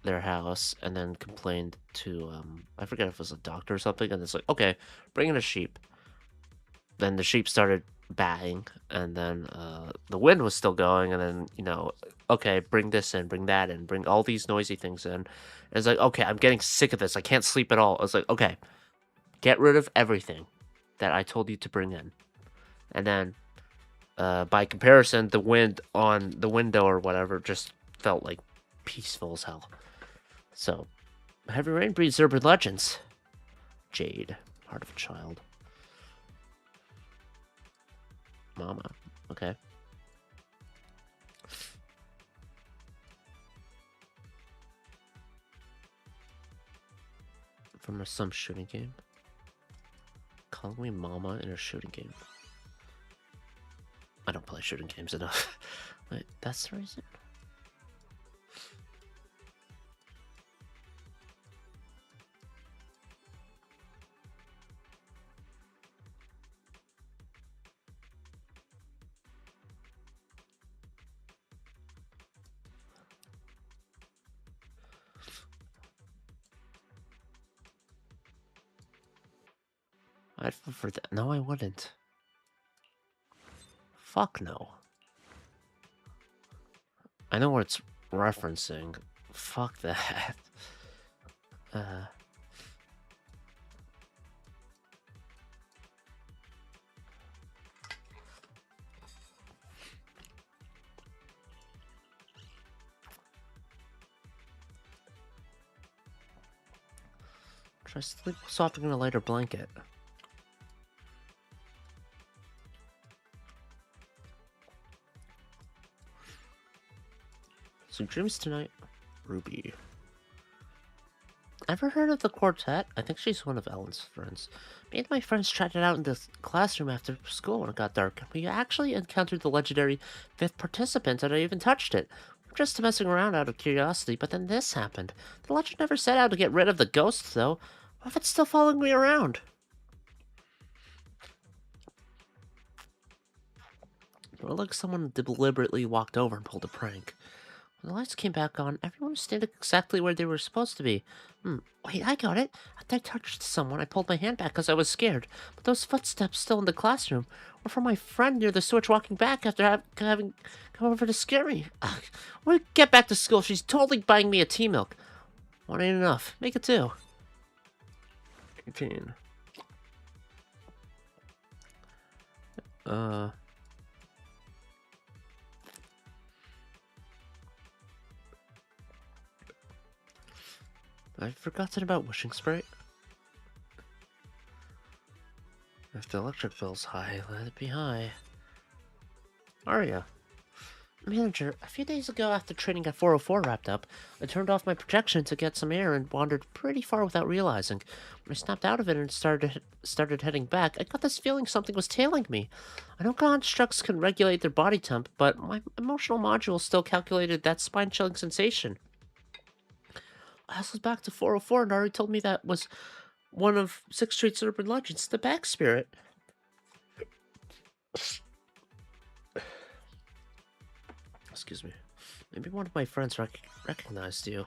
their house and then complained to, I forget if it was a doctor or something, and it's like, okay, bring in a sheep. Then the sheep started batting, and then the wind was still going, and then, you know, okay, bring this in, bring that in, bring all these noisy things in. And it's like, okay, I'm getting sick of this. I can't sleep at all. I was like, okay, get rid of everything that I told you to bring in. And then, by comparison, the wind on the window or whatever just felt like peaceful as hell. So, Heavy Rain breeds urban legends. Jade, heart of a child. Mama, okay. From some shooting game. Calling me Mama in a shooting game. I don't play shooting games enough. Wait, that's the reason? I'd prefer that. No, I wouldn't. Fuck no. I know what it's referencing. Fuck that. Uh... Try sleep swapping in a lighter blanket. So dreams tonight, Ruby. Ever heard of the quartet? I think she's one of Ellen's friends. Me and my friends tried it out in the classroom after school when it got dark. We actually encountered the legendary fifth participant, and I even touched it. We're just messing around out of curiosity, but then this happened. The legend never set out to get rid of the ghosts, though. What if it's still following me around? It looked like someone deliberately walked over and pulled a prank. When the lights came back on, everyone was standing exactly where they were supposed to be. Wait, I got it. After I touched someone, I pulled my hand back because I was scared. But those footsteps still in the classroom were from my friend near the switch walking back after having come over to scare me. Ugh. When we get back to school, she's totally buying me a tea milk. One ain't enough. Make it two. 18. I've forgotten about wishing spray. If the electric bill's high, let it be high. Aria. Manager, a few days ago after training at 404 wrapped up, I turned off my projection to get some air and wandered pretty far without realizing. When I snapped out of it and started heading back, I got this feeling something was tailing me. I know constructs can regulate their body temp, but my emotional module still calculated that spine-chilling sensation. I was back to 404 and Ari told me that was one of 6th Street's urban legends, the Back Spirit. Excuse me. Maybe one of my friends recognized you.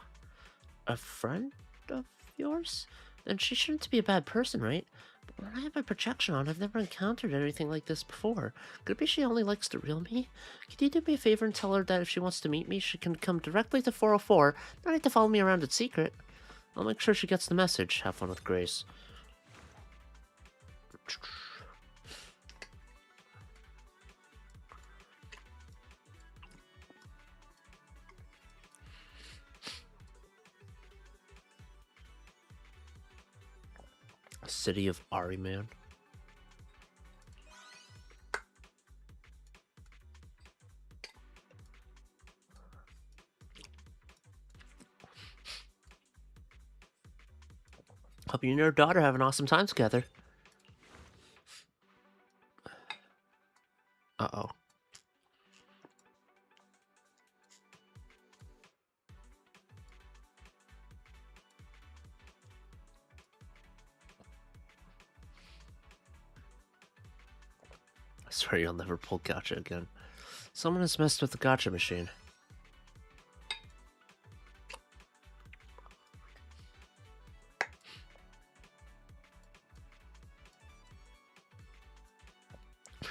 A friend of yours? Then she shouldn't be a bad person, right? But when I have my projection on, I've never encountered anything like this before. Could it be she only likes the real me? Could you do me a favor and tell her that if she wants to meet me, she can come directly to 404, not need to follow me around in secret. I'll make sure she gets the message. Have fun with Grace. City of Ariman. Hope you and your daughter have an awesome time together. Uh-oh. I swear you'll never pull gacha again. Someone has messed with the gacha machine.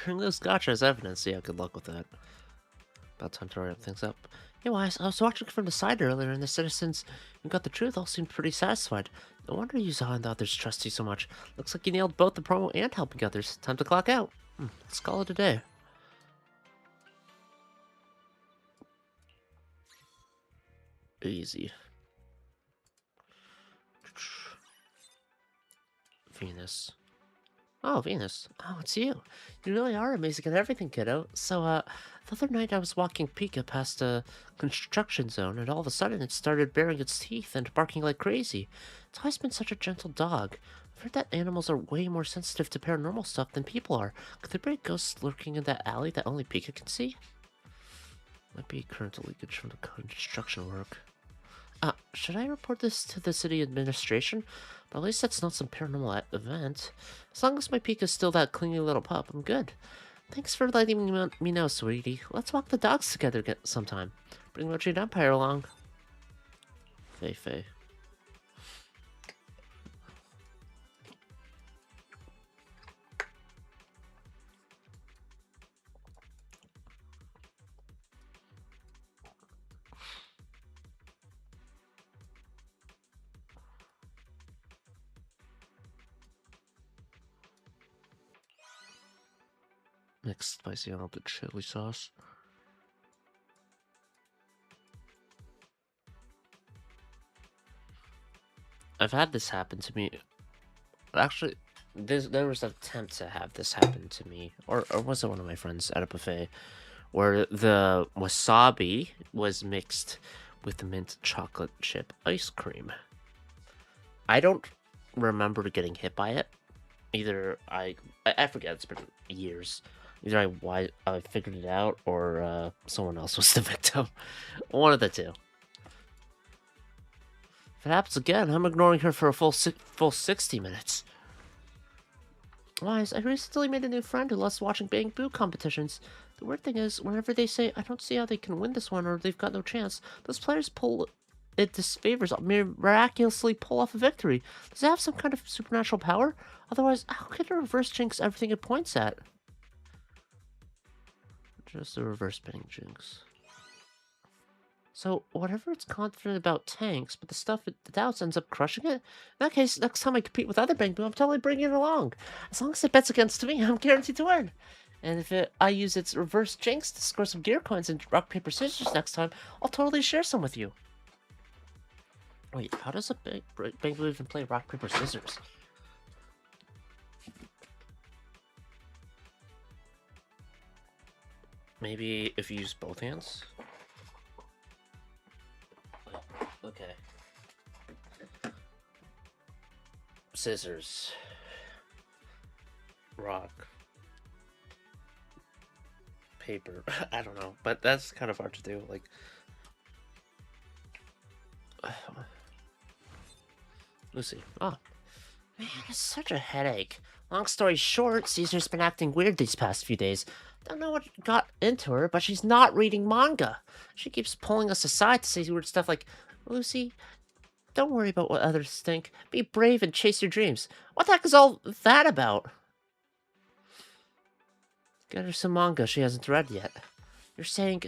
Bring those gacha as evidence. Yeah, good luck with that. About time to wrap things up. Hey, Wise, I was watching from the side earlier, and the citizens who got the truth all seemed pretty satisfied. No wonder Yuzawa and the others trust you so much. Looks like you nailed both the promo and helping others. Time to clock out. Let's call it a day. Easy. Venus. Oh, Venus. Oh, it's you. You really are amazing at everything, kiddo. So, the other night I was walking Pika past a construction zone, and all of a sudden it started baring its teeth and barking like crazy. It's always been such a gentle dog. heard that animals are way more sensitive to paranormal stuff than people are. Could there be a ghost lurking in that alley that only Pika can see? Might be current leakage from the construction work. Should I report this to the city administration? But at least that's not some paranormal event. As long as my Pika's still that clingy little pup, I'm good. Thanks for letting me know, sweetie. Let's walk the dogs together sometime. Bring Roachie Empire along. Fei. Mixed spicy olive with chili sauce. I've had this happen to me. Actually, there was an attempt to have this happen to me. Or was it one of my friends at a buffet? Where the wasabi was mixed with the mint chocolate chip ice cream. I don't remember getting hit by it. Either I forget, it's been years. Either I figured it out, or someone else was the victim. One of the two. If it happens again, I'm ignoring her for a full 60 minutes. Wise, I recently made a new friend who loves watching Bang Boo competitions. The weird thing is, whenever they say, I don't see how they can win this one, or they've got no chance, those players pull it disfavors, miraculously pull off a victory. Does it have some kind of supernatural power? Otherwise, how could it reverse jinx everything it points at? Just a reverse spinning jinx. So, whatever it's confident about tanks, but the stuff it doubts ends up crushing it? In that case, next time I compete with other Bang Boo, I'm totally bringing it along. As long as it bets against me, I'm guaranteed to win. And if I use its reverse jinx to score some gear coins and rock, paper, scissors next time, I'll totally share some with you. Wait, how does a Bang Boo even play rock, paper, scissors? Maybe if you use both hands? Okay. Scissors. Rock. Paper. I don't know, but that's kind of hard to do. Like, Lucy. Oh. Man, it's such a headache. Long story short, Caesar's been acting weird these past few days. Don't know what got into her, but she's not reading manga. She keeps pulling us aside to say weird stuff like, Lucy, don't worry about what others think. Be brave and chase your dreams. What the heck is all that about? Get her some manga she hasn't read yet. You're saying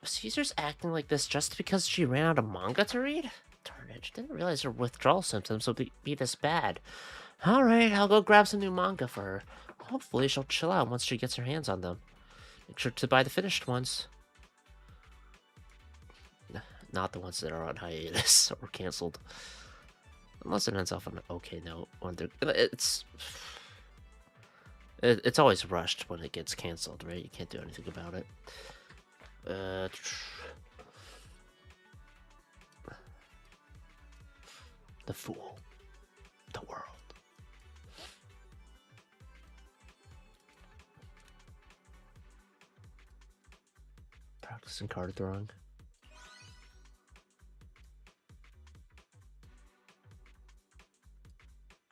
Caesar's acting like this just because she ran out of manga to read? Darn it, she didn't realize her withdrawal symptoms would be this bad. Alright, I'll go grab some new manga for her. Hopefully she'll chill out once she gets her hands on them. Make sure to buy the finished ones. Not the ones that are on hiatus or cancelled. Unless it ends off on an okay note. It's always rushed when it gets cancelled, right? You can't do anything about it. The fool. The world. Practicing card throwing.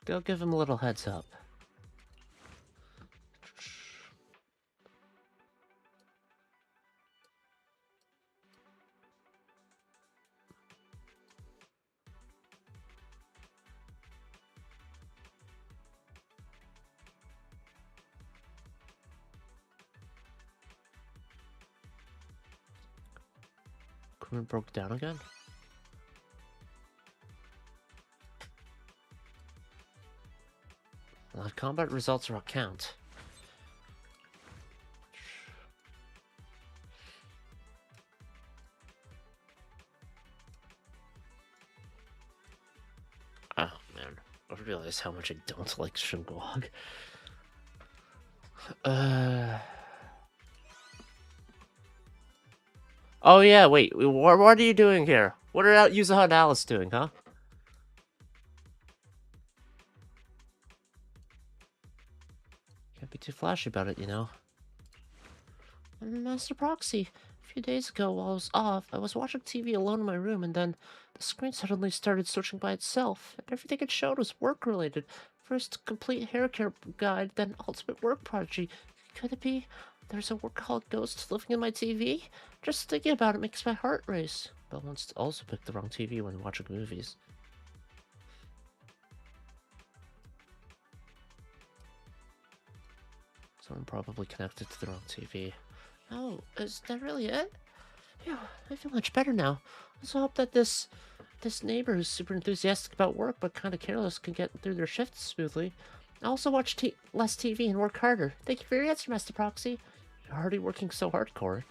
Go give him a little heads up. Equipment broke down again? Live combat results are a count. Oh man, I realize how much I don't like Shungwog. Oh yeah, wait, what are you doing here? What are Yuzuha and Alice doing, huh? too flashy about it, you know. Master Proxy, a few days ago while I was off, I was watching TV alone in my room, and then the screen suddenly started switching by itself, and everything it showed was work-related. First, complete hair care guide, then ultimate work prodigy. Could it be there's a workaholic ghost living in my TV? Just thinking about it makes my heart race. But once also picked the wrong TV when watching movies. Someone probably connected to the wrong TV. Oh, is that really it? Phew, I feel much better now. I also hope that this neighbor who's super enthusiastic about work but kind of careless can get through their shifts smoothly. I also watch less TV and work harder. Thank you for your answer, Master Proxy. You're already working so hardcore.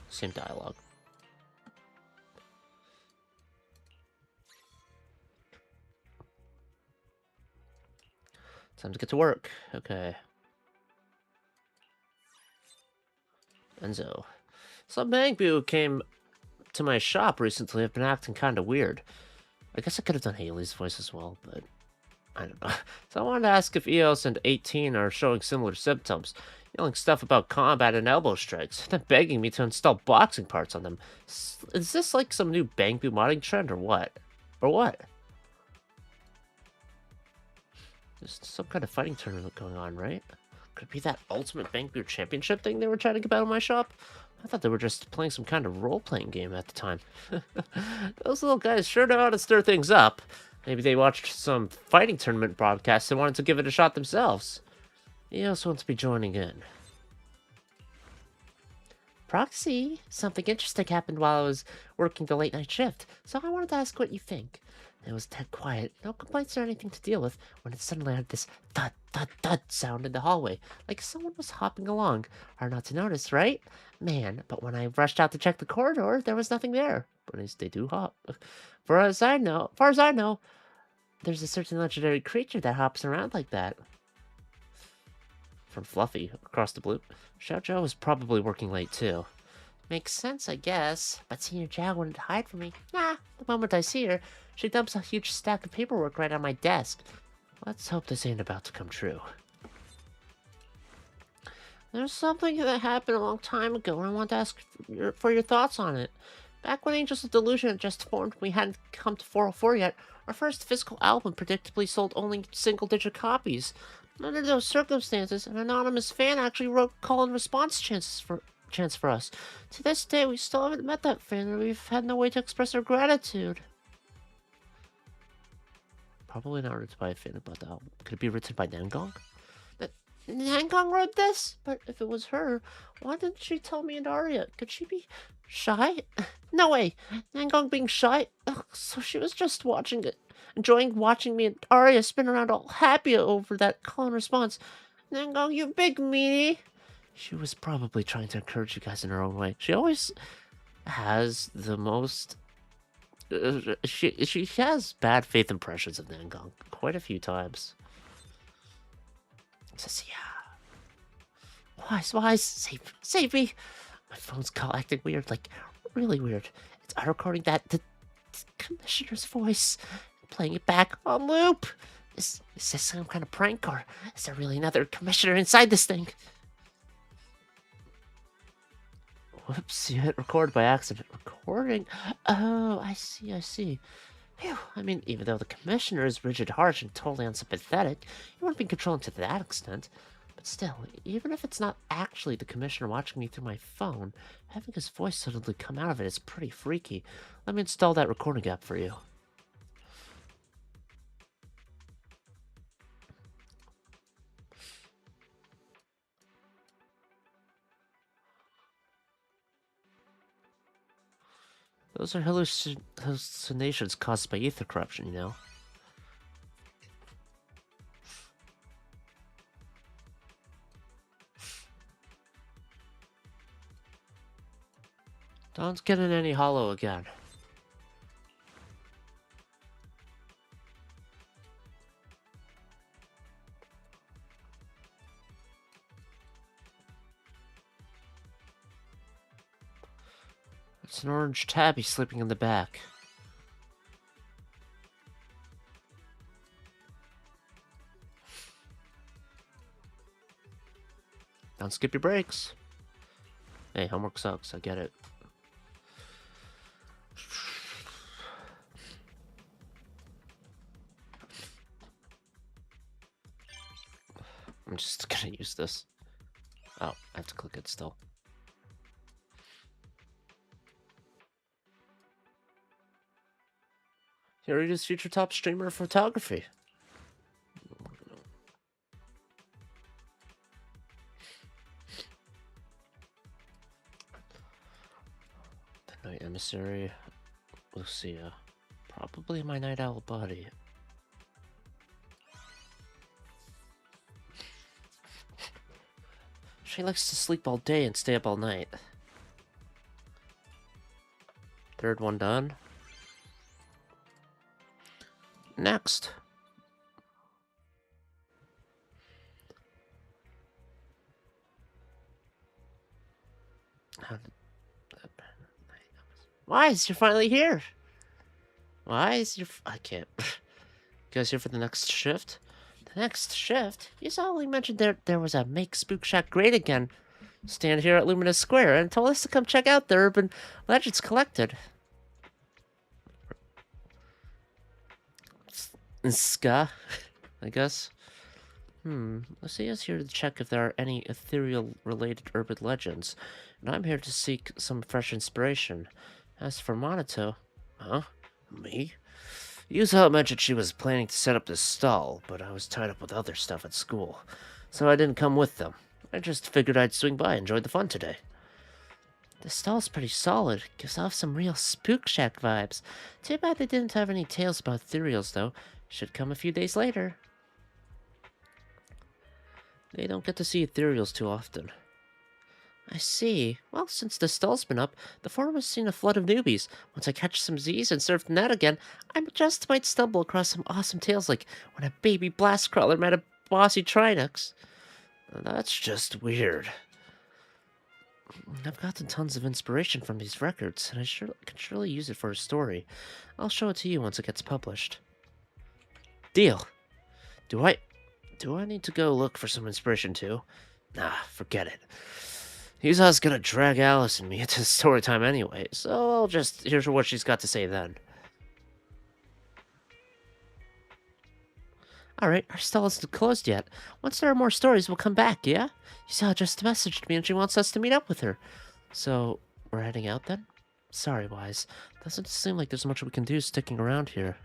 Same dialogue. Time to get to work. Okay. Enzo. Some Bangbu came to my shop recently. I've been acting kind of weird. I guess I could have done Haley's voice as well, but I don't know. So I wanted to ask if EOS and 18 are showing similar symptoms. Yelling stuff about combat and elbow strikes, then begging me to install boxing parts on them. Is this like some new Bangbu modding trend or what? Or what? There's some kind of fighting tournament going on, right? Could it be that Ultimate Bangbu Championship thing they were chatting about in my shop? I thought they were just playing some kind of role-playing game at the time. Those little guys sure know how to stir things up. Maybe they watched some fighting tournament broadcasts and wanted to give it a shot themselves. He also wants to be joining in. Proxy, something interesting happened while I was working the late-night shift, so I wanted to ask what you think. It was dead quiet, no complaints or anything to deal with, when it suddenly had this thud, thud, thud sound in the hallway, like someone was hopping along. Hard not to notice, right? Man, but when I rushed out to check the corridor, there was nothing there. But they do hop. Far as I know, there's a certain legendary creature that hops around like that. From Fluffy, across the blue. Xiao was probably working late too. Makes sense, I guess. But Senior Zhao wouldn't hide from me. Nah, the moment I see her, she dumps a huge stack of paperwork right on my desk. Let's hope this ain't about to come true. There's something that happened a long time ago, and I want to ask for your thoughts on it. Back when Angels of Delusion had just formed and we hadn't come to 404 yet, our first physical album predictably sold only single-digit copies. Under those circumstances, an anonymous fan actually wrote call and response chants for us. To this day, we still haven't met that fan, and we've had no way to express our gratitude. Probably not written by a fan about the album. Could it be written by Nangong? Nangong wrote this? But if it was her, why didn't she tell me and Arya? Could she be shy? No way! Nangong being shy? Ugh, so she was just watching it. Enjoying watching me and Arya spin around all happy over that call and response. Nangong, you big meanie! She was probably trying to encourage you guys in her own way. She always has the most... she has bad faith impressions of Nangong quite a few times. Says, yeah. Wise, save me. My phone's call acting weird, like really weird. It's recording the commissioner's voice, playing it back on loop. Is this some kind of prank, or is there really another commissioner inside this thing? Whoops, you hit record by accident. Recording? Oh, I see. Phew, I mean, even though the commissioner is rigid, harsh, and totally unsympathetic, he wouldn't be controlling to that extent. But still, even if it's not actually the commissioner watching me through my phone, having his voice suddenly come out of it is pretty freaky. Let me install that recording app for you. Those are hallucinations caused by ether corruption, you know. Don't get in any hollow again. It's an orange tabby sleeping in the back. Don't skip your breaks. Hey, homework sucks. I get it. I'm just gonna use this. Oh, I have to click it still. Here he is, future top streamer of photography. The Night Emissary, Lucia. Probably my night owl buddy. She likes to sleep all day and stay up all night. Third one done. Next. Why is you finally here? Why is your... I can't. You guys here for the next shift? The next shift? You saw only mentioned there was a Make Spook Shack Great Again stand here at Luminous Square and told us to come check out the Urban Legends collected. Ska, I guess. Lucia's here to check if there are any ethereal-related urban legends, and I'm here to seek some fresh inspiration. As for Monato... Huh? Me? Yuzo mentioned she was planning to set up this stall, but I was tied up with other stuff at school, so I didn't come with them. I just figured I'd swing by and enjoy the fun today. The stall's pretty solid. Gives off some real Spook Shack vibes. Too bad they didn't have any tales about ethereals, though. Should come a few days later. They don't get to see ethereals too often. I see. Well, since the stall's been up, the forum has seen a flood of newbies. Once I catch some Z's and surf the net again, I just might stumble across some awesome tales like when a baby blast crawler met a bossy Trinux. That's just weird. I've gotten tons of inspiration from these records, and I can surely use it for a story. I'll show it to you once it gets published. Deal. Do I need to go look for some inspiration too? Nah, forget it. Yuza's gonna drag Alice and me into story time anyway, so I'll just hear what she's got to say then. Alright, our stall isn't closed yet. Once there are more stories, we'll come back, yeah? Yuza just messaged me and she wants us to meet up with her. So, we're heading out then? Sorry, Wise. Doesn't seem like there's much we can do sticking around here.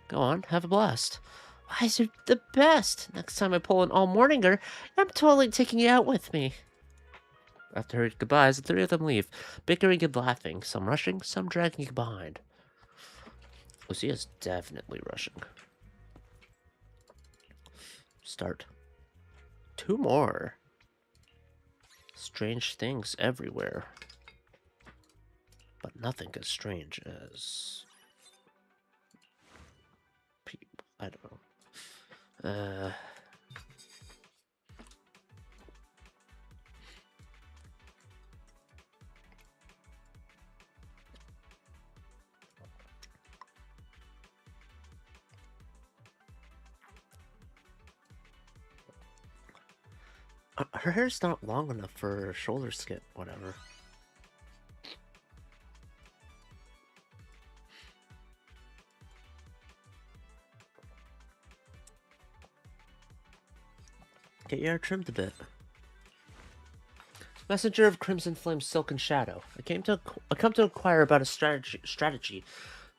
Go on, have a blast. Wise, you're the best. Next time I pull an all-morninger, I'm totally taking you out with me. After her goodbyes, the three of them leave, bickering and laughing, some rushing, some dragging behind. Lucia's definitely rushing. Start. 2 more. Strange things everywhere. But nothing as strange as... people. I don't know. Her hair's not long enough for her shoulder skit, whatever. Get your hair trimmed a bit. Messenger of Crimson Flame Silken Shadow. I come to inquire about a strategy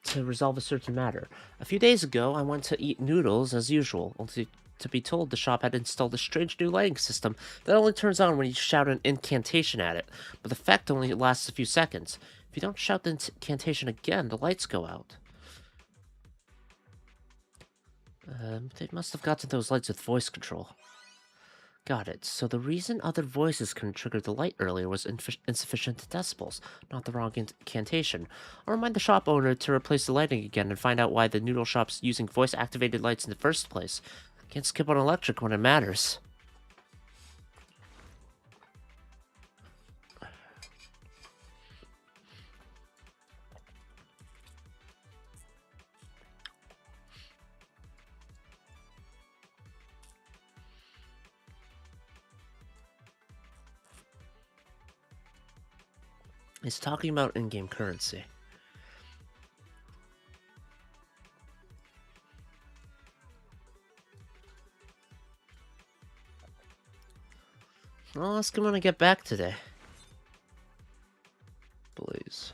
to resolve a certain matter. A few days ago, I went to eat noodles as usual, only to be told the shop had installed a strange new lighting system that only turns on when you shout an incantation at it, but the effect only lasts a few seconds. If you don't shout the incantation again, the lights go out. They must have gotten those lights with voice control. Got it. So the reason other voices couldn't trigger the light earlier was insufficient decibels, not the wrong incantation. I'll remind the shop owner to replace the lighting again and find out why the noodle shop's using voice-activated lights in the first place. Can't skip on electric when it matters. He's talking about in-game currency. I'll ask him when I get back today. Please.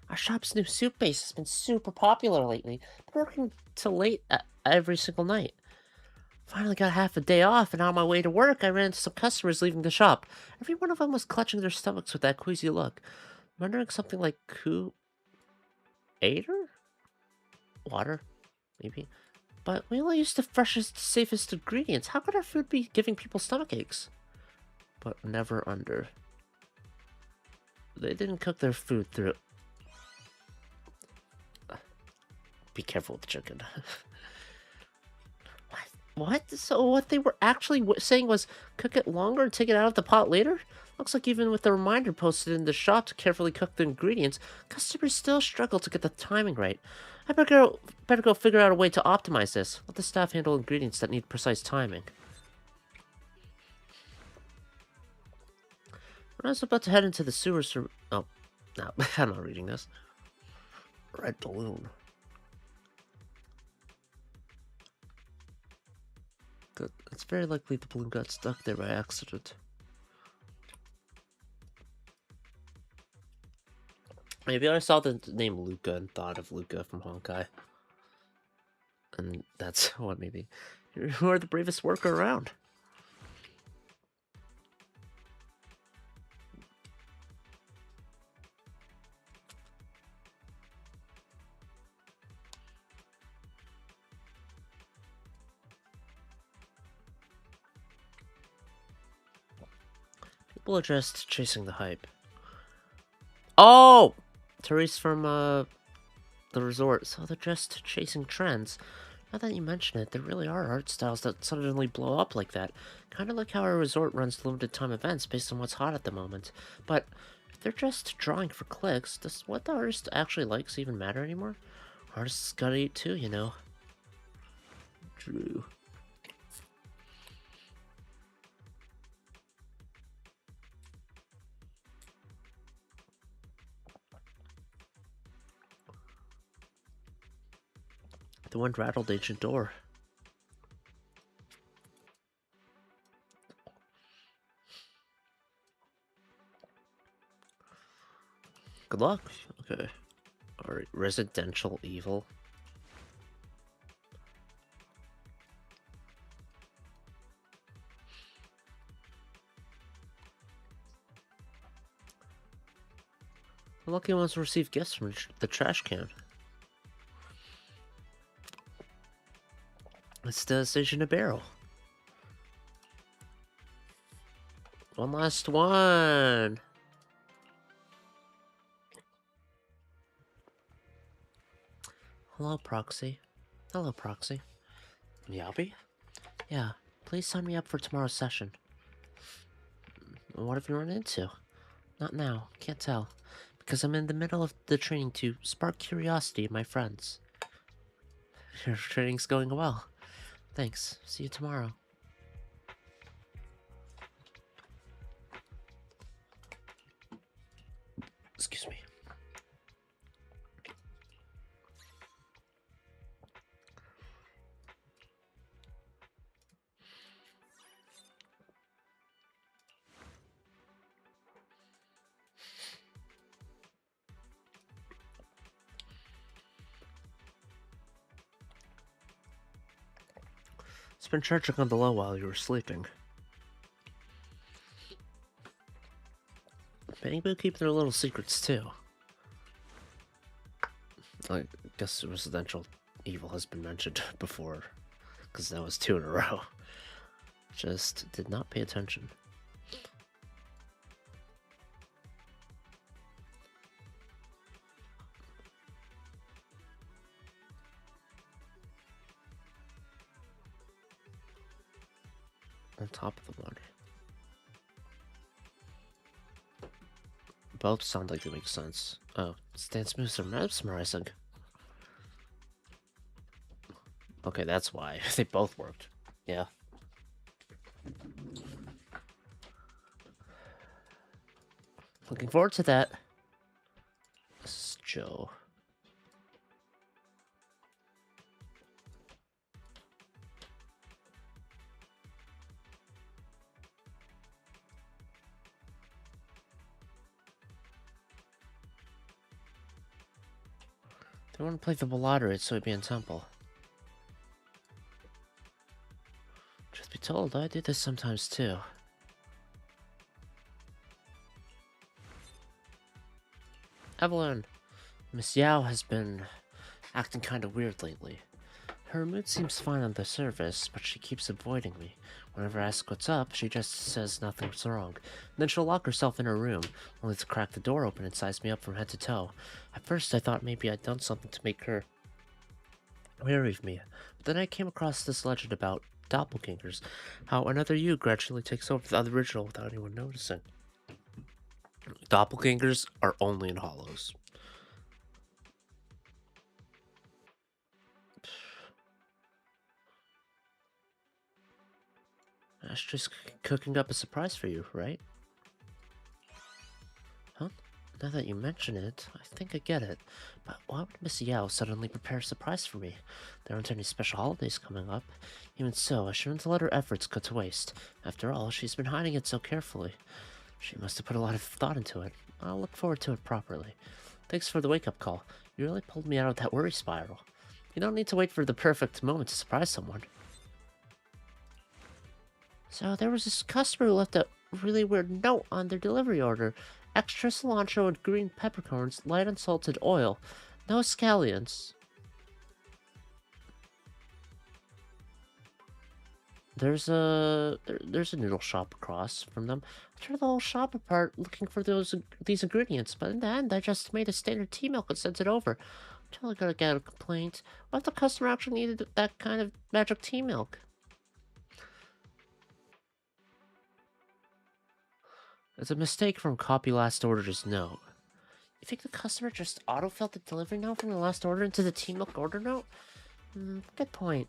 Our shop's new soup base has been super popular lately. Been working till late every single night. Finally got half a day off, and on my way to work, I ran into some customers leaving the shop. Every one of them was clutching their stomachs with that queasy look. I'm wondering something like Aider? Water? Maybe? But we only use the freshest, safest ingredients. How could our food be giving people stomach aches? But never under. They didn't cook their food through... Be careful with the chicken. What? So what they were actually saying was cook it longer and take it out of the pot later? Looks like even with the reminder posted in the shop to carefully cook the ingredients, customers still struggle to get the timing right. I better go figure out a way to optimize this. Let the staff handle ingredients that need precise timing. When I was about to head into the sewers for... Oh, no, I'm not reading this. Red balloon. Good. It's very likely the balloon got stuck there by accident. Maybe I saw the name Luca and thought of Luca from Honkai. And that's what maybe. You are the bravest worker around. People are just chasing the hype. Oh! Therese from, the resort. So they're just chasing trends. Now that you mention it, there really are art styles that suddenly blow up like that. Kind of like how our resort runs limited time events based on what's hot at the moment. But if they're just drawing for clicks, does what the artist actually likes even matter anymore? Artists gotta eat too, you know. True. The wind rattled ancient door. Good luck. Okay. Alright, residential evil. The lucky ones will receive gifts from the trash can. It's the sage in a barrel. One last one. Hello, Proxy. Hello, Proxy. Yabi? Yeah, please sign me up for tomorrow's session. What have you run into? Not now, can't tell. Because I'm in the middle of the training to spark curiosity in my friends. Your training's going well. Thanks. See you tomorrow. Excuse me. It's been charging on the low while you were sleeping. Many people keep their little secrets too. I guess residential evil has been mentioned before, because that was 2 in a row. Just did not pay attention. On top of the water. Both sound like they make sense. Oh, dance moves are mesmerizing. Okay, that's why. They both worked. Yeah. Looking forward to that. This is Joe. They want to play the lottery, so it'd be in Temple. Truth be told, I do this sometimes too. Evelyn, Miss Yao has been acting kind of weird lately. Her mood seems fine on the surface, but she keeps avoiding me. Whenever I ask what's up, she just says nothing's wrong. Then she'll lock herself in her room, only to crack the door open and size me up from head to toe. At first, I thought maybe I'd done something to make her wary of me, but then I came across this legend about doppelgangers, how another you gradually takes over the original without anyone noticing. Doppelgangers are only in hollows. Ashley's cooking up a surprise for you, right? Huh? Now that you mention it, I think I get it. But why would Miss Yao suddenly prepare a surprise for me? There aren't any special holidays coming up. Even so, I shouldn't let her efforts go to waste. After all, she's been hiding it so carefully. She must have put a lot of thought into it. I'll look forward to it properly. Thanks for the wake-up call. You really pulled me out of that worry spiral. You don't need to wait for the perfect moment to surprise someone. So there was this customer who left a really weird note on their delivery order. Extra cilantro and green peppercorns, light unsalted oil. No scallions. There's a noodle shop across from them. I tore the whole shop apart looking for these ingredients, but in the end I just made a standard tea milk and sent it over. I'm totally gonna get a complaint. What if the customer actually needed that kind of magic tea milk? It's a mistake from copy last order's note. You think the customer just auto-filled the delivery note from the last order into the tea milk order note? Good point.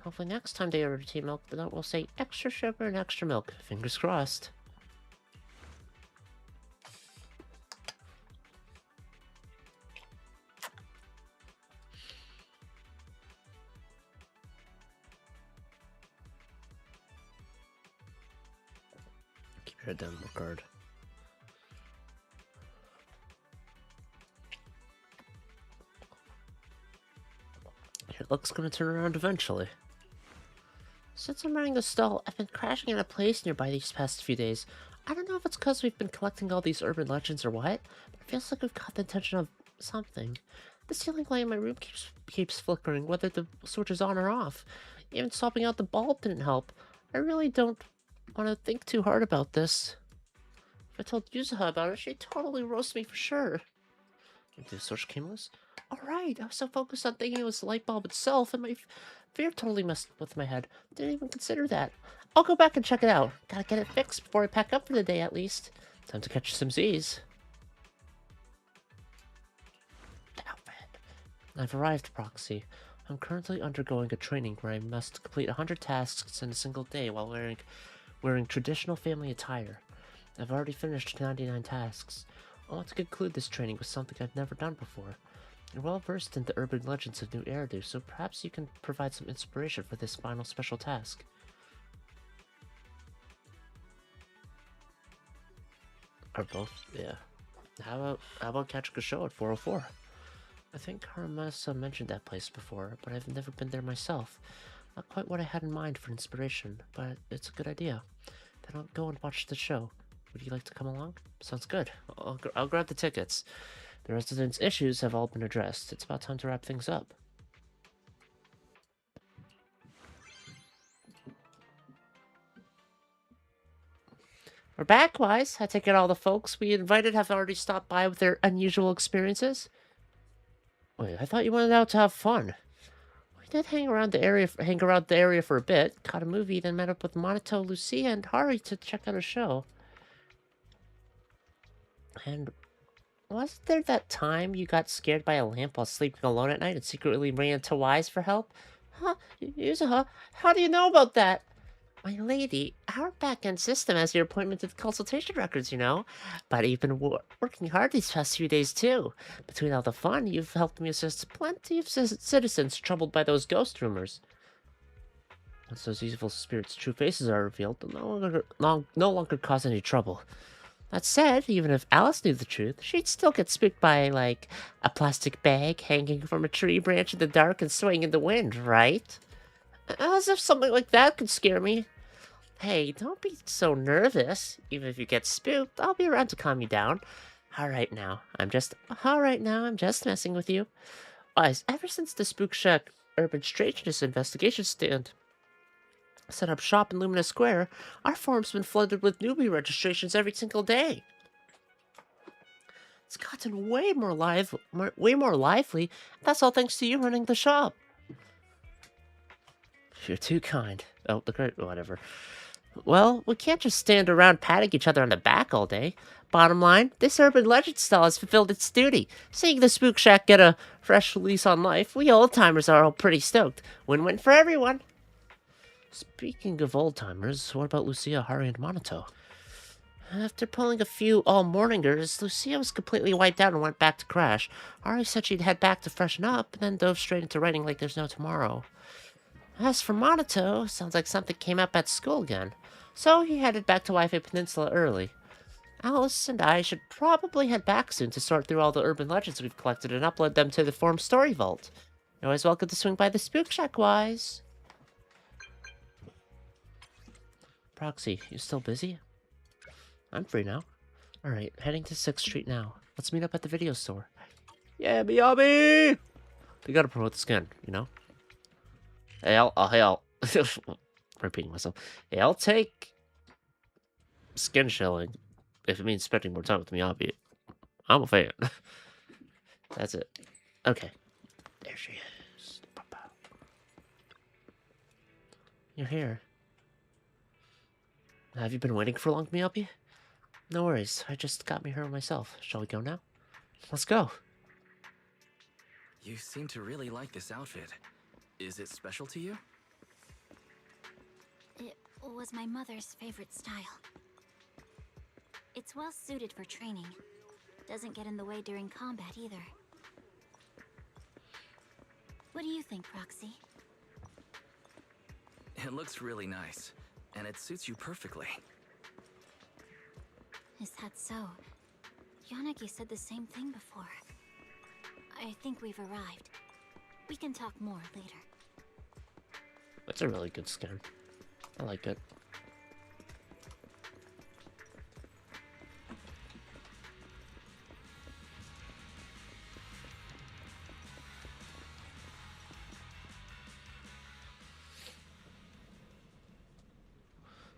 Hopefully next time they order tea milk, the note will say extra sugar and extra milk. Fingers crossed. Keep your head down, Lucard. Your luck's gonna turn around eventually. Since I'm running the stall, I've been crashing in a place nearby these past few days. I don't know if it's because we've been collecting all these urban legends or what, but it feels like we've caught the attention of something. The ceiling light in my room keeps flickering, whether the switch is on or off. Even swapping out the bulb didn't help. I really don't want to think too hard about this. If I told Yuzuha about it, she'd totally roast me for sure. Maybe the switch came loose? Alright, I was so focused on thinking it was the light bulb itself, and my fear totally messed with my head. Didn't even consider that. I'll go back and check it out. Gotta get it fixed before I pack up for the day, at least. Time to catch some Z's. Outfit. I've arrived, Proxy. I'm currently undergoing a training where I must complete 100 tasks in a single day while wearing traditional family attire. I've already finished 99 tasks. I want to conclude this training with something I've never done before. You're well versed in the urban legends of New Eridu, so perhaps you can provide some inspiration for this final special task. Or both, yeah. How about catching a show at 404? I think Haramasa mentioned that place before, but I've never been there myself. Not quite what I had in mind for inspiration, but it's a good idea. Then I'll go and watch the show. Would you like to come along? Sounds good. I'll grab the tickets. The residents' issues have all been addressed. It's about time to wrap things up. We're back, Wise. I take it all the folks we invited have already stopped by with their unusual experiences. Wait, I thought you went out to have fun. We did hang around the area for a bit, caught a movie, then met up with Monato, Lucia, and Hari to check out a show. And wasn't there that time you got scared by a lamp while sleeping alone at night and secretly ran to Wise for help? Huh? Yuzuha, how do you know about that? My lady, our back-end system has your appointment and consultation records, you know. But you've been working hard these past few days, too. Between all the fun, you've helped me assist plenty of citizens troubled by those ghost rumors. Once those evil spirits' true faces are revealed, they'll no longer cause any trouble. That said, even if Alice knew the truth, she'd still get spooked by, like, a plastic bag hanging from a tree branch in the dark and swaying in the wind, right? As if something like that could scare me. Hey, don't be so nervous. Even if you get spooked, I'll be around to calm you down. Alright now, I'm just messing with you. Guys, ever since the Spook Shack Urban Strangeness investigation stand set up shop in Lumina Square, our forum's been flooded with newbie registrations every single day. It's gotten way more lively. That's all thanks to you running the shop. You're too kind. Oh, whatever. Well, we can't just stand around patting each other on the back all day. Bottom line, this urban legend style has fulfilled its duty. Seeing the Spook Shack get a fresh lease on life, we old-timers are all pretty stoked. Win-win for everyone. Speaking of old-timers, what about Lucia, Hari, and Monato? After pulling a few all-morningers, Lucia was completely wiped out and went back to crash. Hari said she'd head back to freshen up, and then dove straight into writing like there's no tomorrow. As for Monato, sounds like something came up at school again, so he headed back to Wi-Fi Peninsula early. Alice and I should probably head back soon to sort through all the urban legends we've collected and upload them to the forum story vault. You're always welcome to swing by the Spook Shack, Wise. Proxy, you still busy? I'm free now. Alright, heading to 6th Street now. Let's meet up at the video store. Yeah, Miyabi! We gotta promote the skin, you know? Hey, I'll repeating myself. Hey, I'll take skin shilling if it means spending more time with Miyabi. I'm a fan. That's it. Okay. There she is. You're here. Have you been waiting for long, Miyabi? No worries. I just got me here myself. Shall we go now? Let's go. You seem to really like this outfit. Is it special to you? It was my mother's favorite style. It's well suited for training. Doesn't get in the way during combat either. What do you think, Proxy? It looks really nice, and it suits you perfectly. Is that so? Yanagi said the same thing before. I think we've arrived. We can talk more later. That's a really good skin. I like it.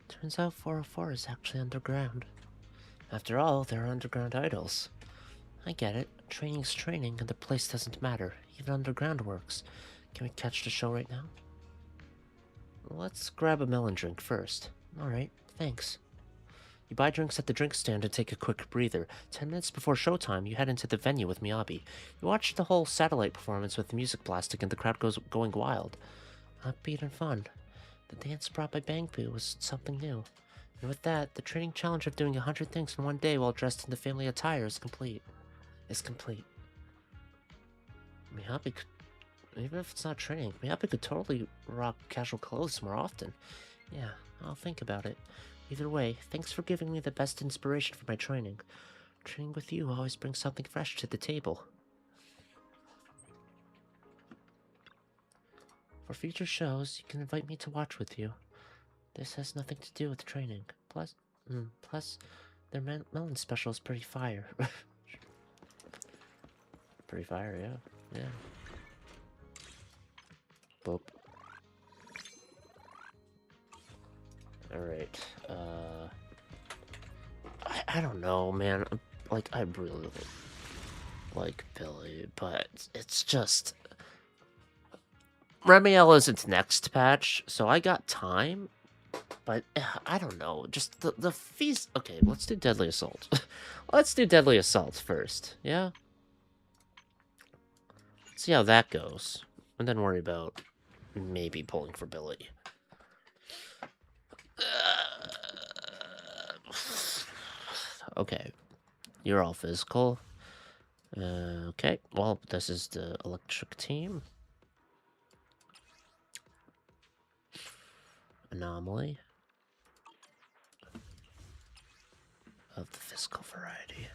Turns out 404 is actually underground. After all, they're underground idols. I get it. Training's training, and the place doesn't matter. Even underground works. Can we catch the show right now? Let's grab a melon drink first. Alright, thanks. You buy drinks at the drink stand and take a quick breather. 10 minutes before showtime, you head into the venue with Miyabi. You watch the whole satellite performance with the music blasting and the crowd going wild. Upbeat and fun. The dance brought by Bangpoo was something new. And with that, the training challenge of doing 100 things in one day while dressed in the family attire is complete. Miyabi could, even if it's not training, Miyabi could totally rock casual clothes more often. Yeah, I'll think about it. Either way, thanks for giving me the best inspiration for my training. Training with you always brings something fresh to the table. For future shows, you can invite me to watch with you. This has nothing to do with training. Plus, their melon special is pretty fire. Pretty fire, yeah. Boop. Alright, I don't know, man. Like, I really like Billy, but it's just... Remiel isn't next patch, so I got time, but I don't know, just the fees... Okay, let's do Deadly Assault. Let's do Deadly Assault first, yeah? See how that goes, and then worry about maybe pulling for Billy. Okay. You're all physical. Okay, well, this is the electric team. Anomaly. Of the physical variety.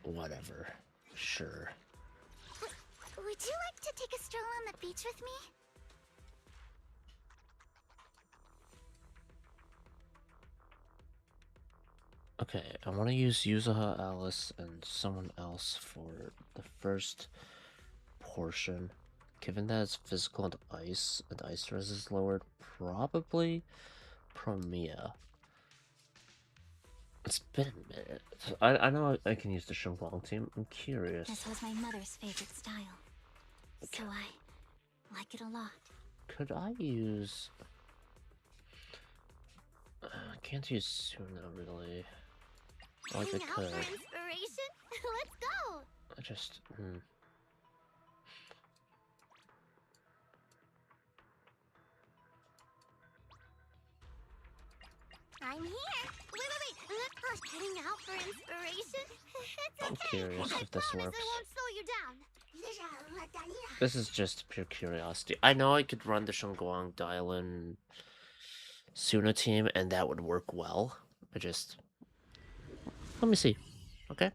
Whatever. Sure. Would you like to take a stroll on the beach with me? Okay, I want to use Yuzuha, Alice, and someone else for the first portion. Given that it's physical and ice res is lowered, probably Promia. It's been a minute. I know I can use the Shenhuang team. I'm curious. This was my mother's favorite style, so I like it a lot. Could I use... I can't use Suna, really. Like I Hang out could. for inspiration? Let's go! I just... I'm here! Wait! Heading out for inspiration? It's I'm okay! curious if this promise works. I won't slow you down! This is just pure curiosity. I know I could run the Shenguang Dylan Suna team, and that would work well. I just... Let me see. Okay?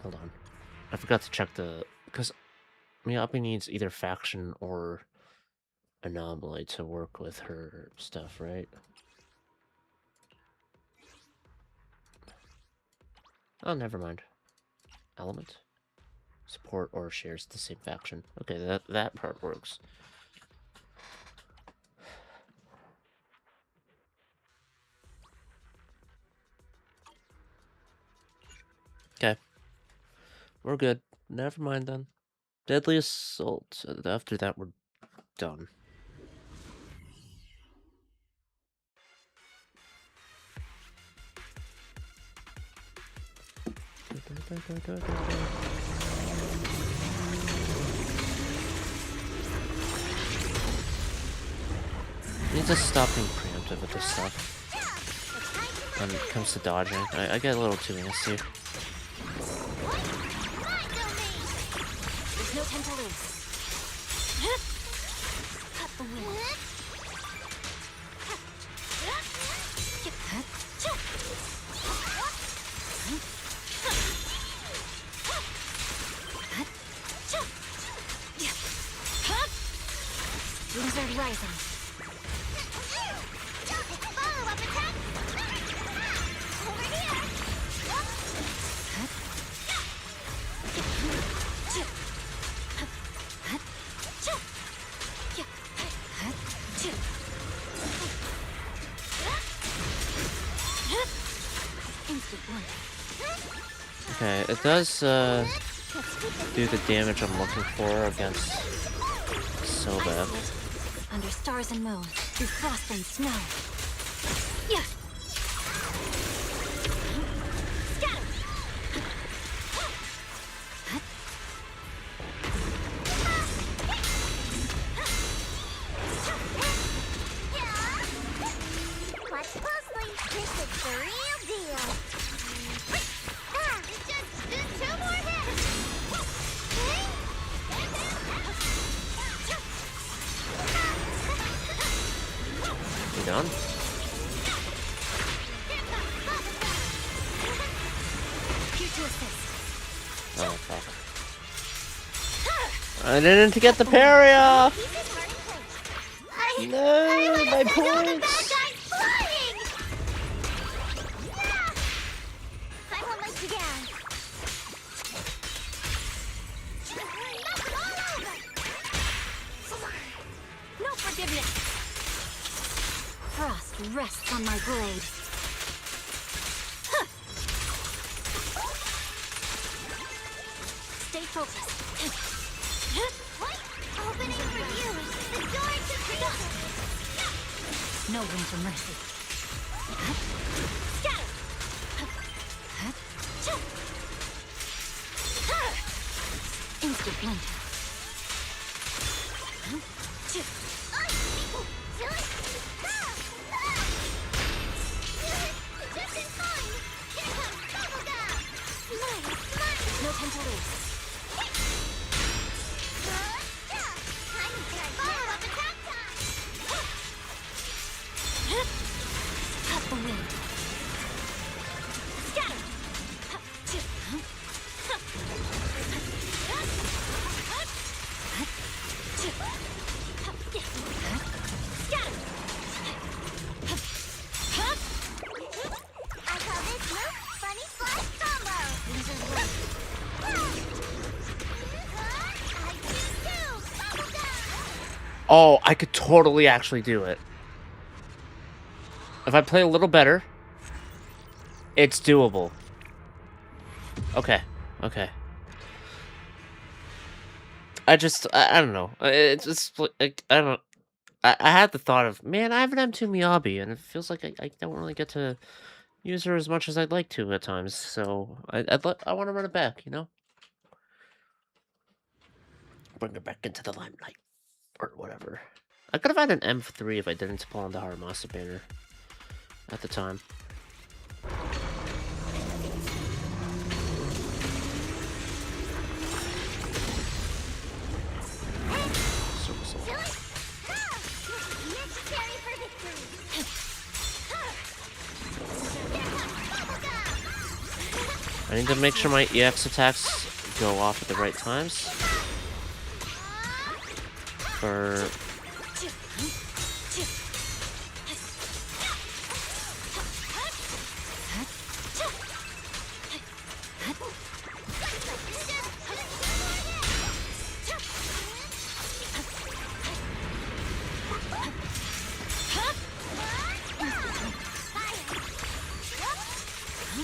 Hold on. I forgot to check the... Because Miyabi needs either faction or anomaly to work with her stuff, right? Oh, never mind. Element? Support or shares the same faction. Okay, that part works. Okay. We're good. Never mind then. Deadly Assault. After that, we're done. Need to stop being preemptive with this stuff. When it comes to dodging, I get a little too antsy. There's no time to lose. Cut the wind. Winds are rising. Follow-up attack! Over here! Okay, it does do the damage I'm looking for against Soba. Under stars and moon, through frost and snow. Yeah. Scatter. Watch closely. This is the real deal. It's just 2 more hits. You done? Here to assist. Oh, fuck. I didn't get the parry off! No, my points! I won't let you down. No forgiveness. Frost rests on my blade. Huh. Stay focused. What? Opening for you. The door to freedom. No room for mercy. Scatter. Instant blunder. No time to lose. Cut the wind. Scatter. I call this move Funny Slash Combo. I choose two. Bubblegum. Oh, I could totally actually do it. If I play a little better, it's doable. Okay, okay. I don't know. It's just like, I don't. I had the thought of, man, I have an M2 Miyabi, and it feels like I don't really get to use her as much as I'd like to at times. So I want to run it back, you know? Bring her back into the limelight, or whatever. I could have had an M3 if I didn't pull on the Haramasa banner at the time. I need to make sure my EX attacks go off at the right times. For...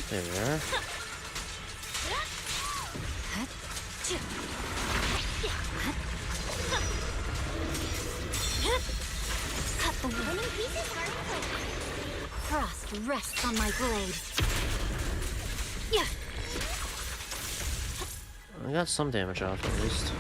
There we are. Frost rests on my blade. I got some damage off at least.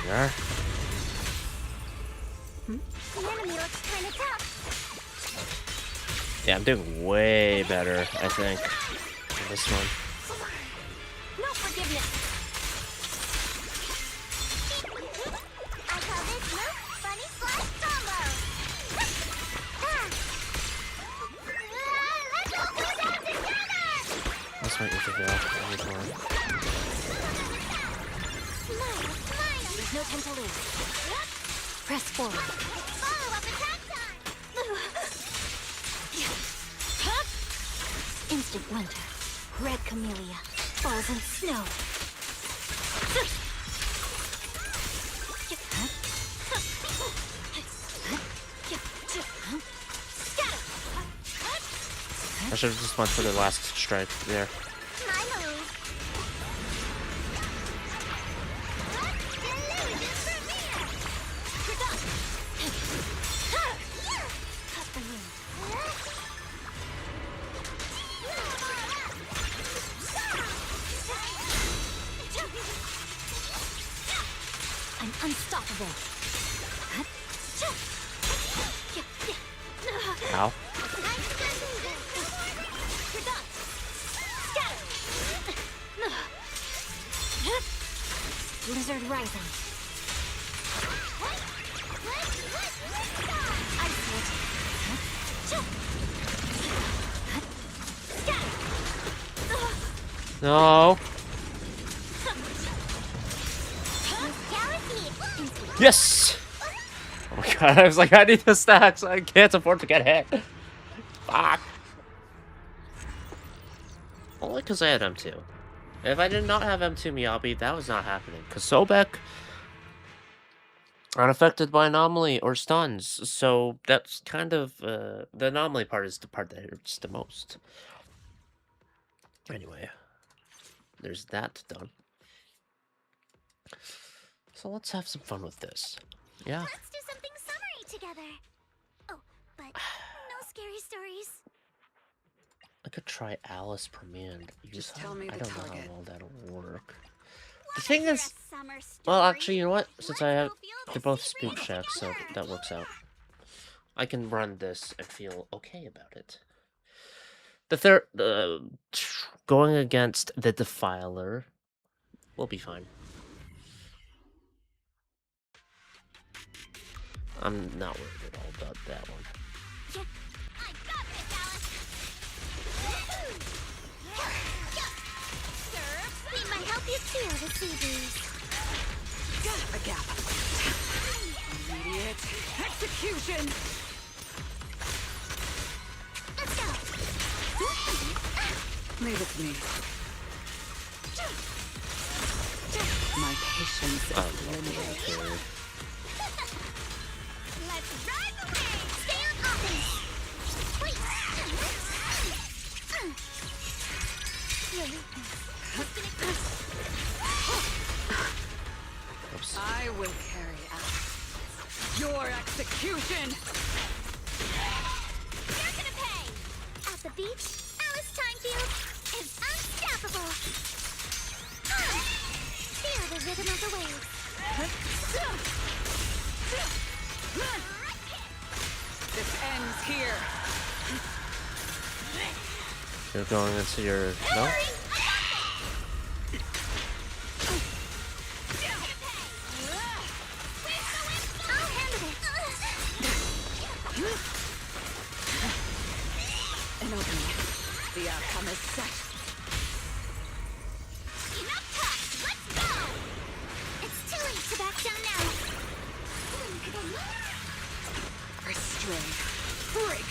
There. The enemy looks kind of tough. Yeah, I'm doing way better, I think, in this one. No forgiveness. I call this move Funny Slash Combo. Let's all go down together. That's my ether veil. There's no time to lose. Press forward. Follow up attack time. Instant blunder. Red camellia falls in snow. I should have just went for the last strike there. I'm unstoppable. Blizzard Rising. Ice Witch. No. Yes! Oh my god, I was like, I need the stacks. I can't afford to get hit. Fuck. Only because I had M2. If I did not have M2 Miyabi, that was not happening. Because Sobek, unaffected by anomaly or stuns. So that's kind of, the anomaly part is the part that hurts the most. Anyway, there's that done. So let's have some fun with this. Yeah. Let's do something summery together. Oh, but no scary stories. I could try Alice per man. Just tell me I the don't know target. how well that'll work. The What thing your is, summer well, story? actually, you know what? Since I have, Let's go feel they're the both sea spook breeze shacks, so together. that works out. I can run this and feel okay about it. The third, going against the Defiler, will be fine. I'm not worried at all about that one. I got this, Alice. Serve. We might help you feel the sea breeze. A gap. Immediate execution. Let's go. Leave it to me. My patience is limited. Let's ride the wave. Stay on offense. Wait. Your weakness. Oops. I will carry out your execution. You're gonna pay. At the beach, Alice Timefield is unstoppable. Feel the rhythm of the waves. This ends here. You're going into your... No? I'll handle it. An opening. The outcome is set. Enough talk. Let's go. It's too late to back down now. Restrain. Break.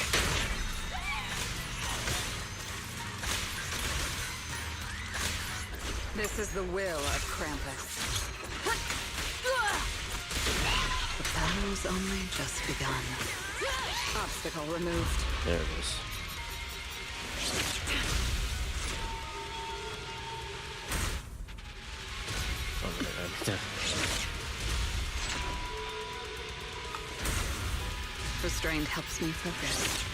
This is the will of Krampus. The battle's only just begun. Obstacle removed. There it is. Restrained helps me focus.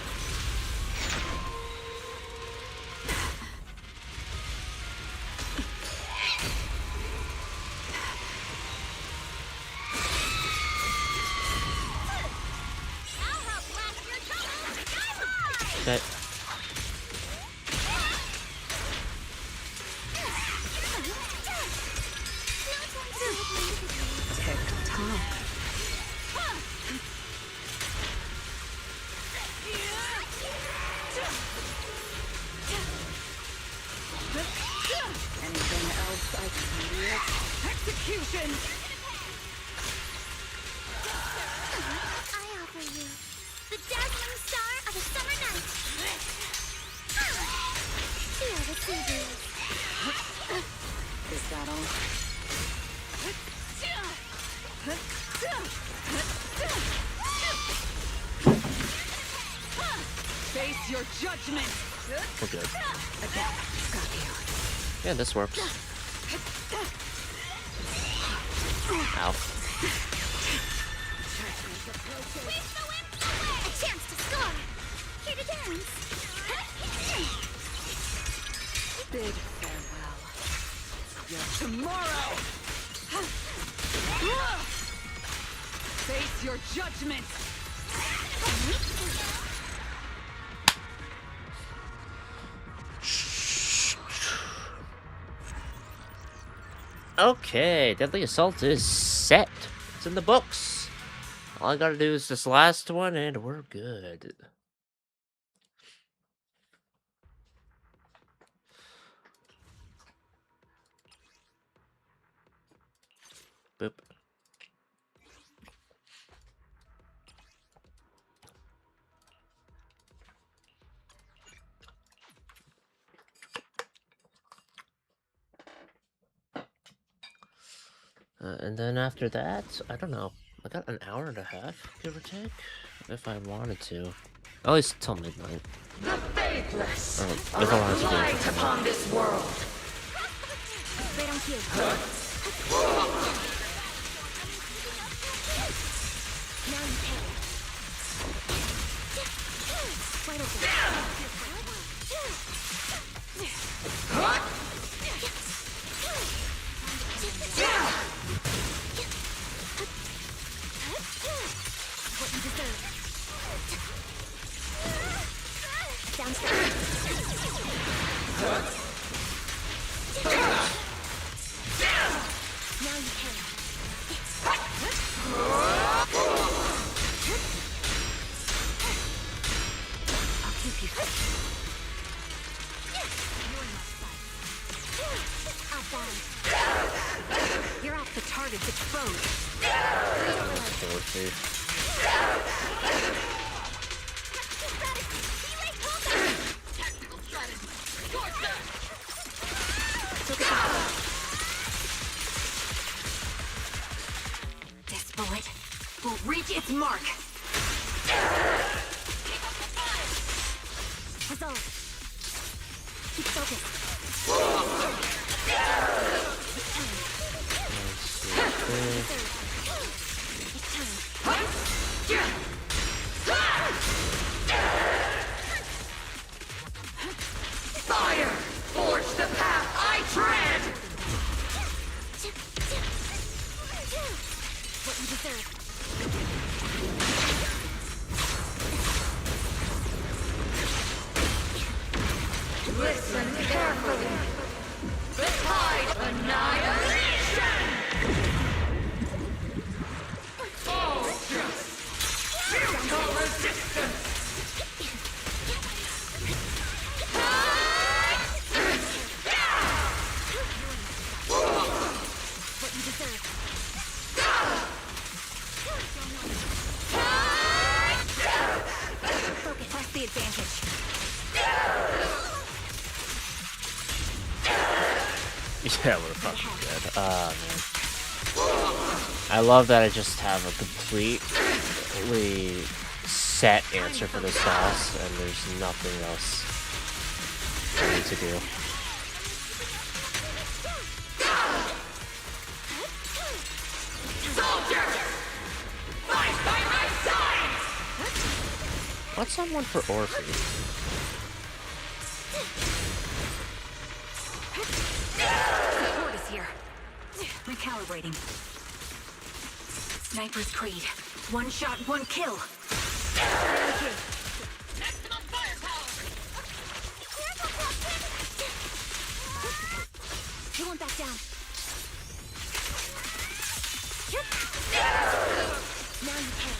I'll help blast your troubles. Sky high. Okay. Tick tock. Anything else I can do? Execution! I offer you the dazzling star of a summer night. Feel the sea breeze. Is that all? Face your judgment! We're good. A gap. Got you. Yeah, this works. Ow. A chance to score. Here to dance. Bid farewell. Your tomorrow! Face your judgment! Okay, Deadly Assault is set. It's in the books. All I gotta do is this last one, and we're good. Boop. And then after that, I don't know. I got an hour and a half, give or take, if I wanted to. At least till midnight. The faithless Or if I are a wanted to do it. blight upon this world. Right on cue. Now you pay. Wide what you deserve. Downstairs. Now you pay. I'll keep you safe. Outbound. You're off the target's exposed. This bullet will reach its mark. Resolve. Keep focused. Fire! Forge the path I tread! What you deserve. Listen carefully. Beside annihilation! Oh, just futile resistance! What you deserve. Focus. Press the advantage. Yeah, we're fucking good. Ah, man. I love that I just have a completely set answer for this boss, and there's nothing else I need to do. Soldier! Fight by my side! What's someone for Orphan? Support is here. Recalibrating. Sniper's Creed. One shot, one kill. Maximum firepower! You won't back down. Now you pay.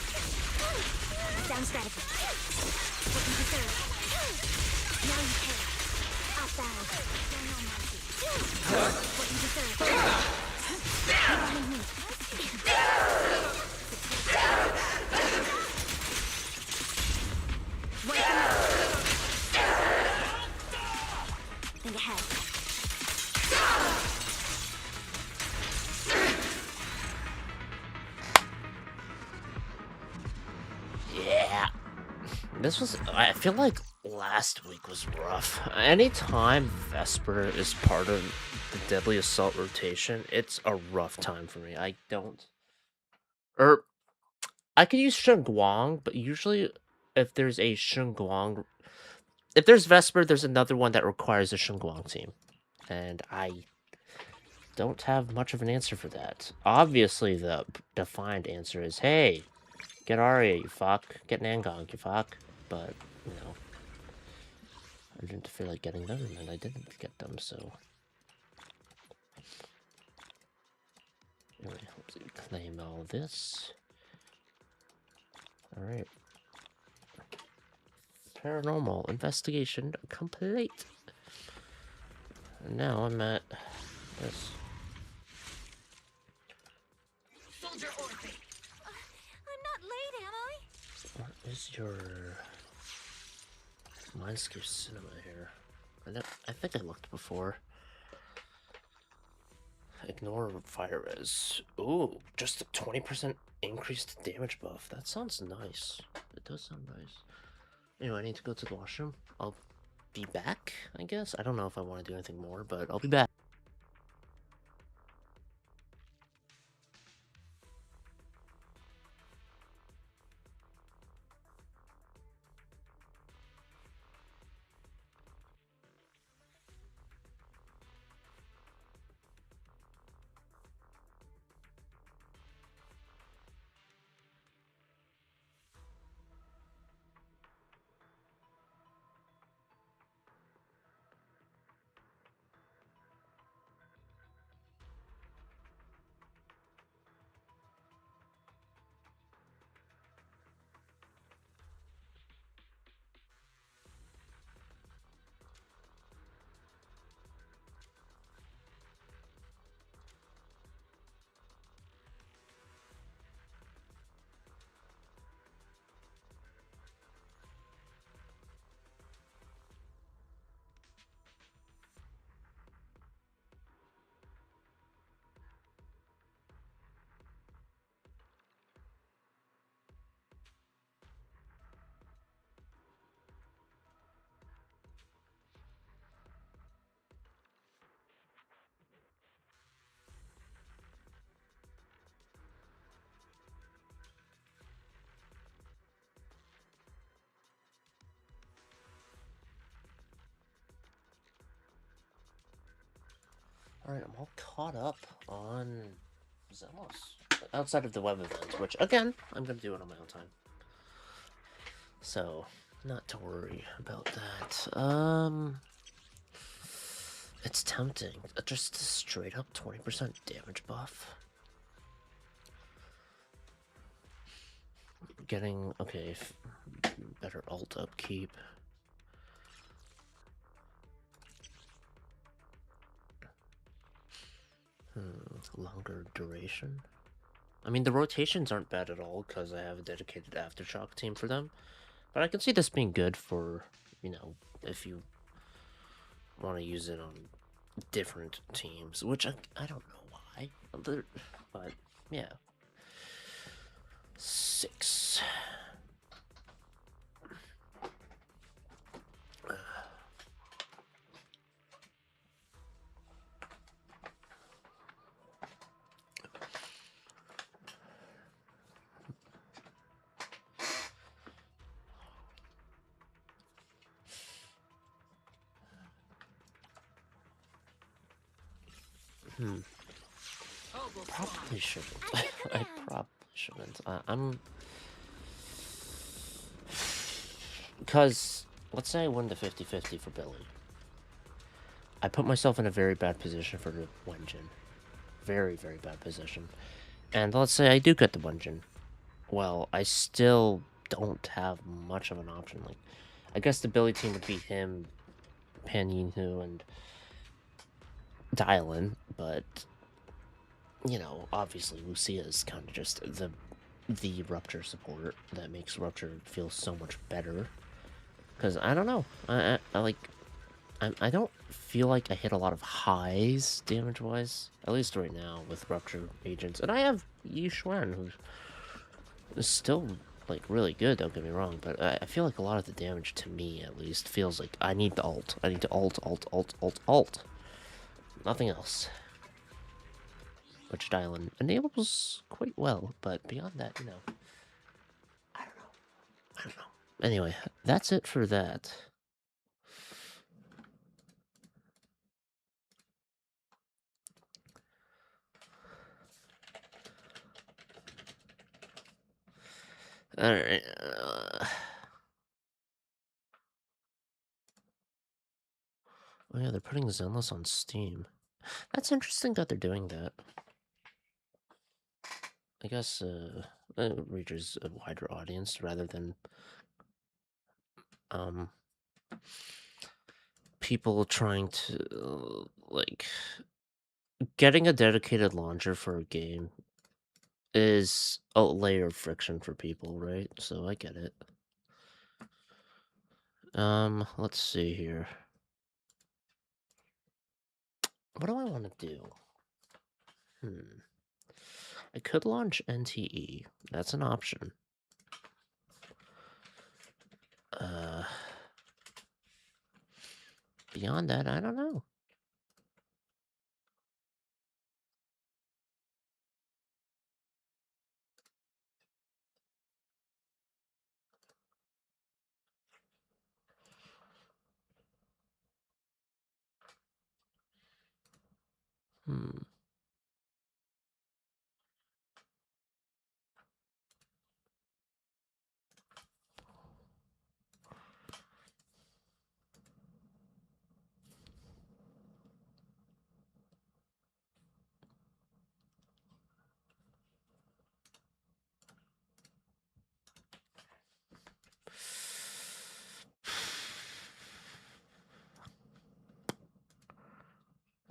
Down strategy. What you deserve. Now you pay. Outbound. No mercy. What you deserve. Behind me. Wipe them out. Think ahead. Yeah. This was, I feel like last week was rough. Anytime Vesper is part of the Deadly Assault rotation, it's a rough time for me. I don't, or I could use Shun Guang, but usually if there's a Shun Guang, if there's Vesper, there's another one that requires a Shun Guang team. And I don't have much of an answer for that. Obviously, the defined answer is, hey, get Arya, you fuck. Get Nangong, you fuck. But, you know, I didn't feel like getting them, and I didn't get them, so... Anyway, let's see, claim all this. Alright. Paranormal investigation complete. And now I'm at this. Soldier Orphan. I'm not late, am I? What is your Mindscape Cinema here? I think I looked before. Ignore fire res. Ooh, just a 20% increased damage buff. That sounds nice. It does sound nice. Anyway, I need to go to the washroom. I'll be back, I guess. I don't know if I want to do anything more, but I'll be back. Alright, I'm all caught up on Zelos. Outside of the web event, which, again, I'm going to do it on my own time. So, not to worry about that. It's tempting. Just a straight up 20% damage buff. Getting, okay, better ult upkeep. Longer duration. I mean, the rotations aren't bad at all because I have a dedicated Aftershock team for them. But I can see this being good for, you know, if you want to use it on different teams, which I don't know why. But, yeah. 6. Probably shouldn't. I probably shouldn't. I'm... Because, let's say I win the 50-50 for Billy. I put myself in a very bad position for the Wenjin. Very, very bad position. And let's say I do get the Wenjin. Well, I still don't have much of an option. Like, I guess the Billy team would be him, Pan Yinhu, and Dylan, but... You know, obviously Lucia is kind of just the Rupture support that makes Rupture feel so much better. Because, I don't know, I don't feel like I hit a lot of highs damage-wise, at least right now with Rupture agents. And I have Yi Xuan, who is still, like, really good, don't get me wrong, but I feel like a lot of the damage, to me at least, feels like I need the ult. I need to ult. Nothing else. Which Dylan enables quite well, but beyond that, you know, I don't know. Anyway, that's it for that. Alright, oh yeah, they're putting Zenless on Steam. That's interesting that they're doing that. I guess it reaches a wider audience rather than people trying to like getting a dedicated launcher for a game is a layer of friction for people, right? So I get it. Let's see here. What do I want to do? I could launch NTE. That's an option. Beyond that, I don't know.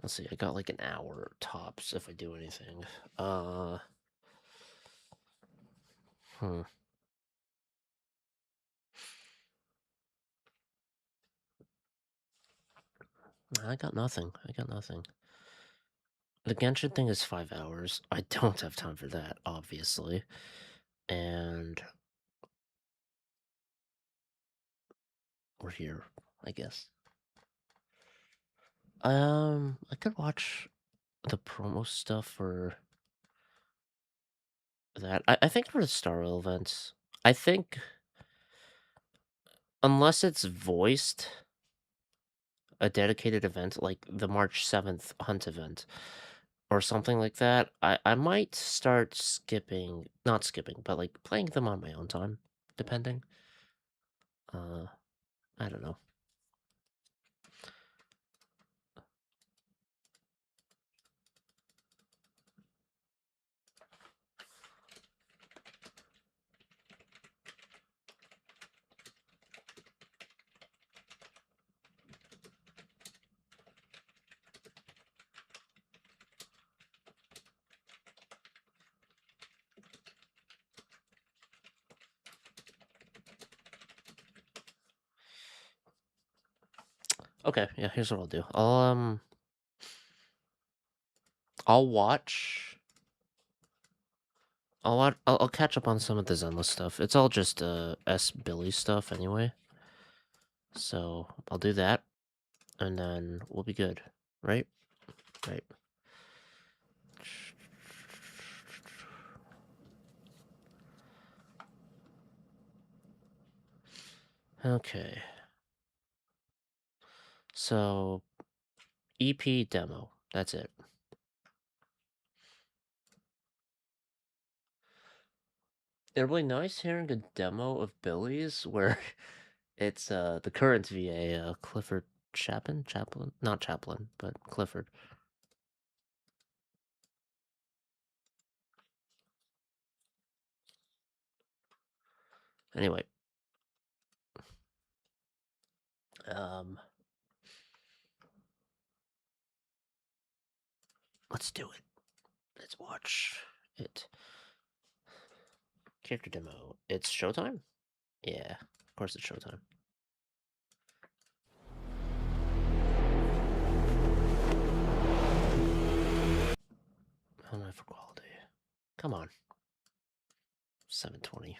Let's see, I got like an hour tops if I do anything. I got nothing. The Genshin thing is 5 hours. I don't have time for that, obviously. And we're here, I guess. I could watch the promo stuff for that. I think for the Star Rail events, I think unless it's voiced, a dedicated event like the March 7th hunt event or something like that, I might start not skipping, but like playing them on my own time, depending. I don't know. Okay, yeah, here's what I'll do. I'll watch. I'll catch up on some of the Zenless stuff. It's all just S Billy stuff anyway. So I'll do that, and then we'll be good, right? Right. Okay. So EP demo. That's it. It'll be nice hearing a demo of Billy's where it's the current VA, Clifford Chaplin? Not Chaplin, but Clifford. Anyway. Let's do it. Let's watch it. Character demo. It's showtime? Yeah, of course it's showtime. How am I for quality? Come on. 720.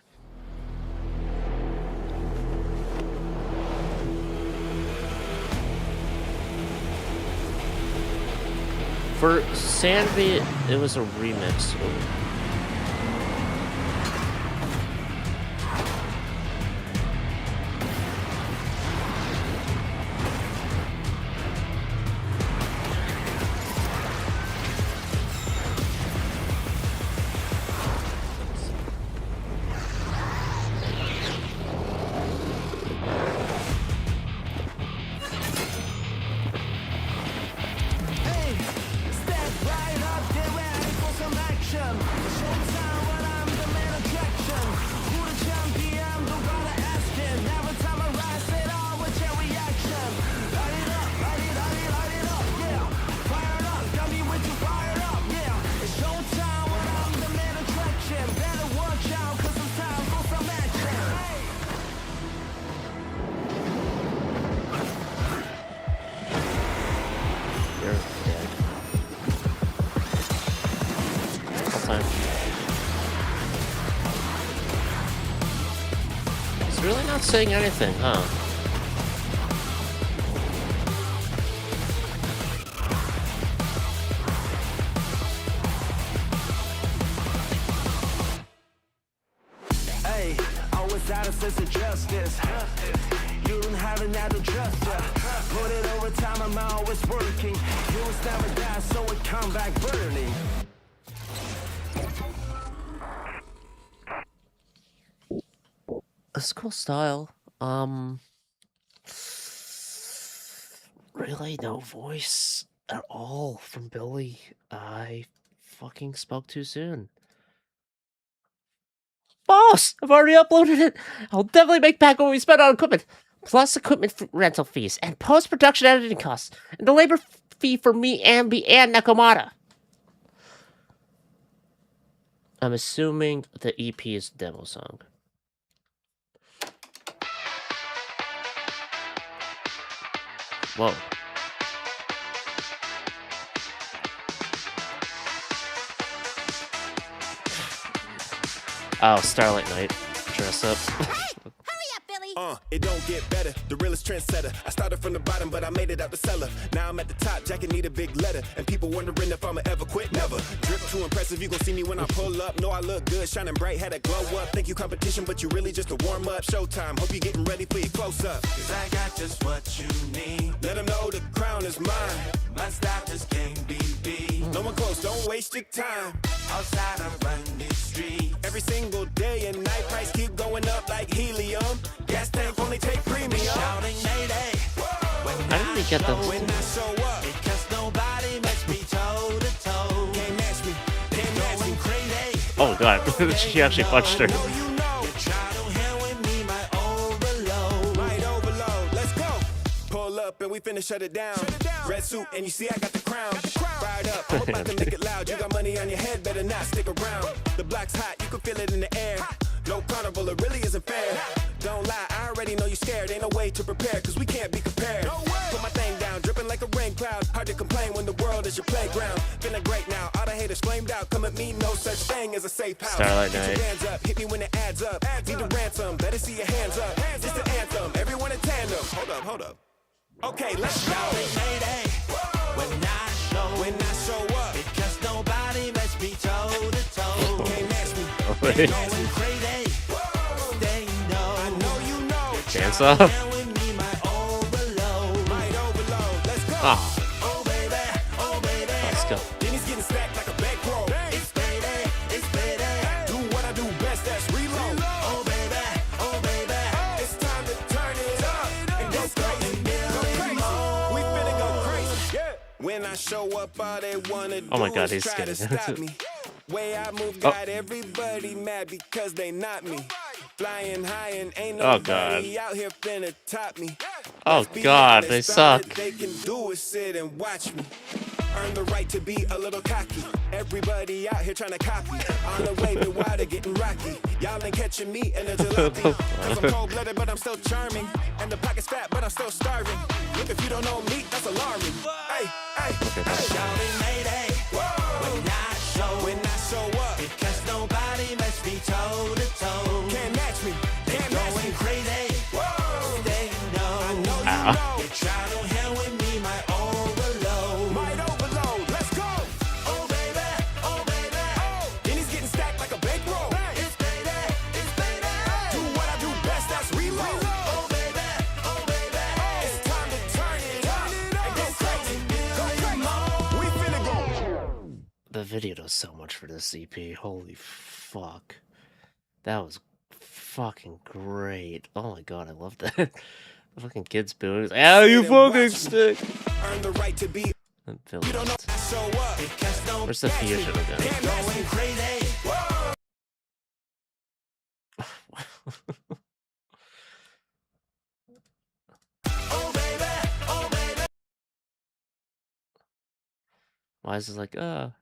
For Sanity, it was a remix. Step right up, get ready for some action. He's really not saying anything, huh? Hey, always out of sense of justice. You don't have another trust ya. Put it over time, I'm always working. You will never die, so it come back burning. That's cool style. Really no voice at all from Billy. I fucking spoke too soon. Boss, I've already uploaded it. I'll definitely make back what we spent on equipment, plus equipment rental fees and post-production editing costs, and the labor fee for me, Ambi, and Nakamata. I'm assuming the EP is the demo song. Whoa. Oh, Starlight Night. Dress up. Hurry up, Billy! It don't get better. The realest trendsetter. I started from the bottom, but I made it out the cellar. Now I'm at the top. Jacket need a big letter. And people wondering if I'ma ever quit. Never. Drip too impressive. You gon' see me when I pull up. Know I look good, shining bright, had a glow up. Think you competition, but you really just a warm up. Showtime. Hope you getting ready for your close up. Cause I got just what you need. Let them know the crown is mine. My style just can't be beat. No one close, don't waste your time. Outside I run this street. Every single day and night, price keep going up like helium. Gas tank only take premium. Shouting mayday. How did they get those? When I show up, because nobody makes me toe to toe. Can't match me, can't match me. Crazy. Oh god, she actually punched her. And we finna shut it down. Red suit, and you see I got the crown. Fired up, I'm about to make it loud. You got money on your head, better not stick around. The block's hot, you can feel it in the air. No carnival, it really isn't fair. Don't lie, I already know you're scared. Ain't no way to prepare, cause we can't be compared. Put my thing down, dripping like a rain cloud. Hard to complain when the world is your playground. Feeling great now, all the haters flamed out. Come at me, no such thing as a safe house. Starlight Get Night. your hands up, hit me when it adds up. Need the ransom, better see your hands up. It's the anthem, everyone in tandem. Hold up. Okay, let's go. Mayday. When I show up, because nobody match me toe to toe. Can't match me. Going crazy. They know. I know you know. Dance off. Let's go. Oh, Oh baby. let's go. Then he's getting stacked like a bankroll. It's payday. Do what I do best, that's reload. Oh baby. It's time to turn it up and go crazy. We finna go crazy. Yeah. When I show up, all they wanna do Oh my God, is he's try to scared. stop me. Way I move Oh. got everybody mad because they not me. Flying high and ain't Oh, nobody out here finna top me. Oh Let's be god, honest, they all suck. that they can do is sit and watch me. Earn the right to be a little cocky. Everybody out here trying to copy. On the way to water getting rocky. Y'all ain't catching me in a jalopy. Cause I'm cold-blooded, but I'm still charming. And the pocket's fat, but I'm still starving. Look, if you don't know me, that's alarming. Hey. Shouting mayday. When I show up. Because nobody match me toe to toe. Can't match me. Can't match me. Crazy. They know. I know you know. They try to hell with me, might overload. Let's go. Oh baby. Then he's getting stacked like a bankroll. It's payday. Do what I do best, that's reload. Oh baby. It's time to turn it up and go crazy. We finna go. The video does so much for this EP. Holy fuck. That was fucking great. Oh my god, I love that. The fucking kids booing. Ow, you fucking stick! Earn the right to be. And Phil You don't know. left. Show up. Because no Where's the fusion again? Can't match me. Crazy. Oh baby. Why is it like, that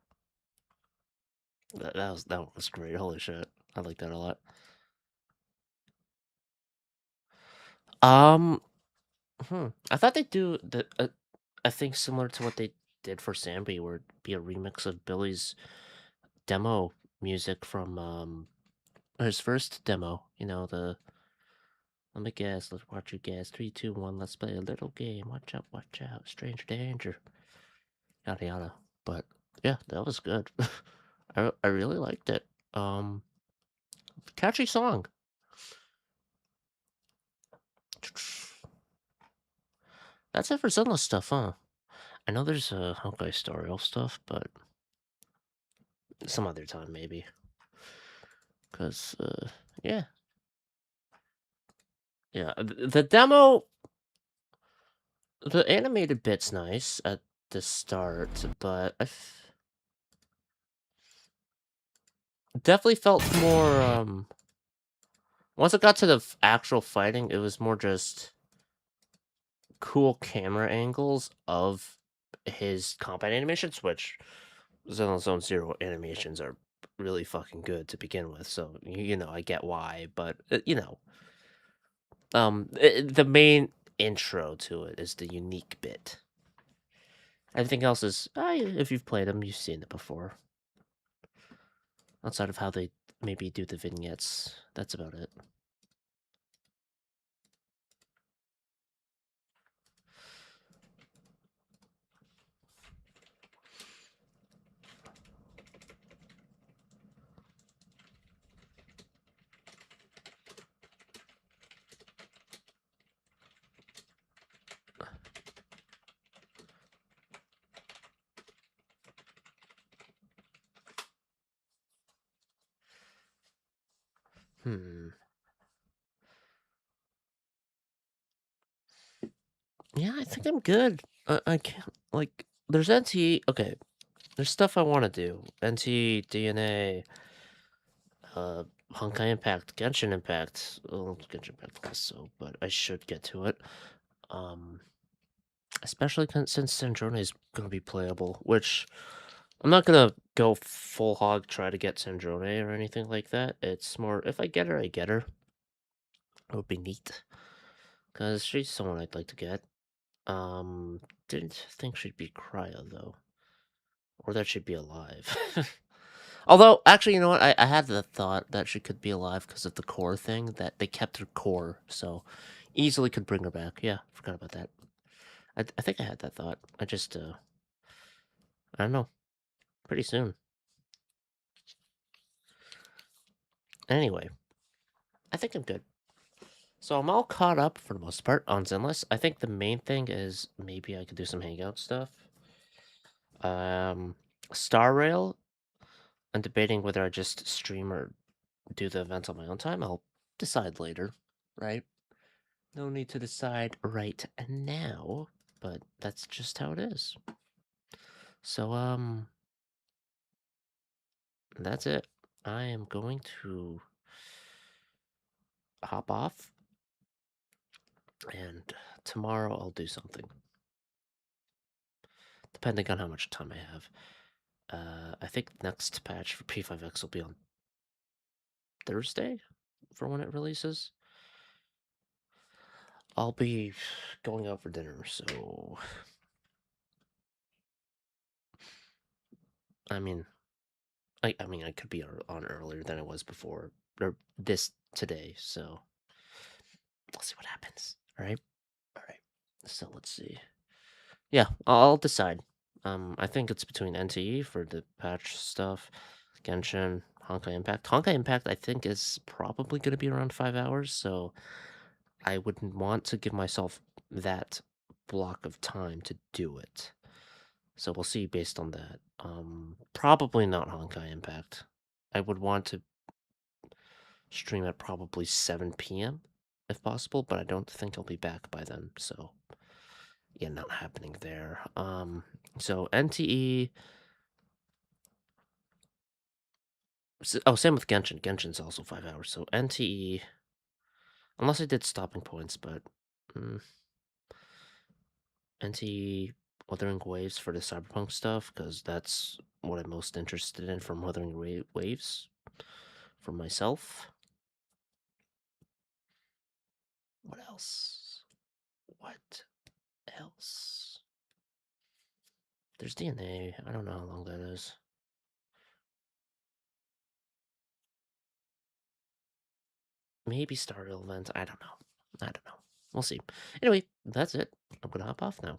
was great. Holy shit. I like that a lot. I thought they'd do a thing similar to what they did for Zambi, where it'd be a remix of Billy's demo music from his first demo. You know, the Let me guess. Let's watch you guess. 3, 2, 1. Let's play a little game. Watch out, watch out. Stranger danger. Yada yada. But yeah, that was good. I really liked it. Catchy song. That's it for Zenless stuff, huh? I know there's Honkai Star Rail stuff, but some other time maybe. Cause yeah, yeah. The demo, the animated bit's nice at the start, but definitely felt more. Once it got to the actual fighting, it was more just cool camera angles of his combat animations, which Xenoblade Zone Zero animations are really fucking good to begin with. So you know, I get why, but you know, the main intro to it is the unique bit. Everything else is, if you've played them, you've seen it before. Outside of how they maybe do the vignettes, that's about it. Yeah, I think I'm good. I can't, like, there's NT, okay, there's stuff I want to do. NT, DNA, Honkai Impact, Genshin Impact. Oh, Genshin Impact less so, but I should get to it. Especially since Sandrone is going to be playable, which I'm not going to go full hog try to get Sandrone or anything like that. It's more, if I get her, I get her. It would be neat. Because she's someone I'd like to get. Didn't think she'd be cryo, though. Or that she'd be alive. Although, actually, you know what? I had the thought that she could be alive because of the core thing, that they kept her core, so easily could bring her back. Yeah, forgot about that. I think I had that thought. I just, I don't know. Pretty soon. Anyway, I think I'm good. So I'm all caught up for the most part on Zenless. I think the main thing is maybe I could do some hangout stuff. Star Rail, I'm debating whether I just stream or do the events on my own time. I'll decide later, right? No need to decide right now, but that's just how it is. So, that's it. I am going to hop off, and tomorrow I'll do something. Depending on how much time I have. I think next patch for P5X will be on Thursday for when it releases. I'll be going out for dinner, so I mean, I could be on earlier than I was before, or this today, so we'll see what happens. All right. So let's see. Yeah, I'll decide. I think it's between NTE for the patch stuff, Genshin, Honkai Impact. Honkai Impact, I think, is probably going to be around 5 hours, so I wouldn't want to give myself that block of time to do it. So we'll see based on that. Probably not Honkai Impact. I would want to stream at probably 7 p.m. if possible, but I don't think I'll be back by then, so yeah, not happening there. So NTE. Oh, same with Genshin. Genshin's also 5 hours. So NTE, unless I did stopping points, but NTE Wuthering Waves for the Cyberpunk stuff, because that's what I'm most interested in from Wuthering Waves for myself. What else? There's DNA. I don't know how long that is. Maybe Star Rail event. I don't know. I don't know. We'll see. Anyway, that's it. I'm gonna hop off now.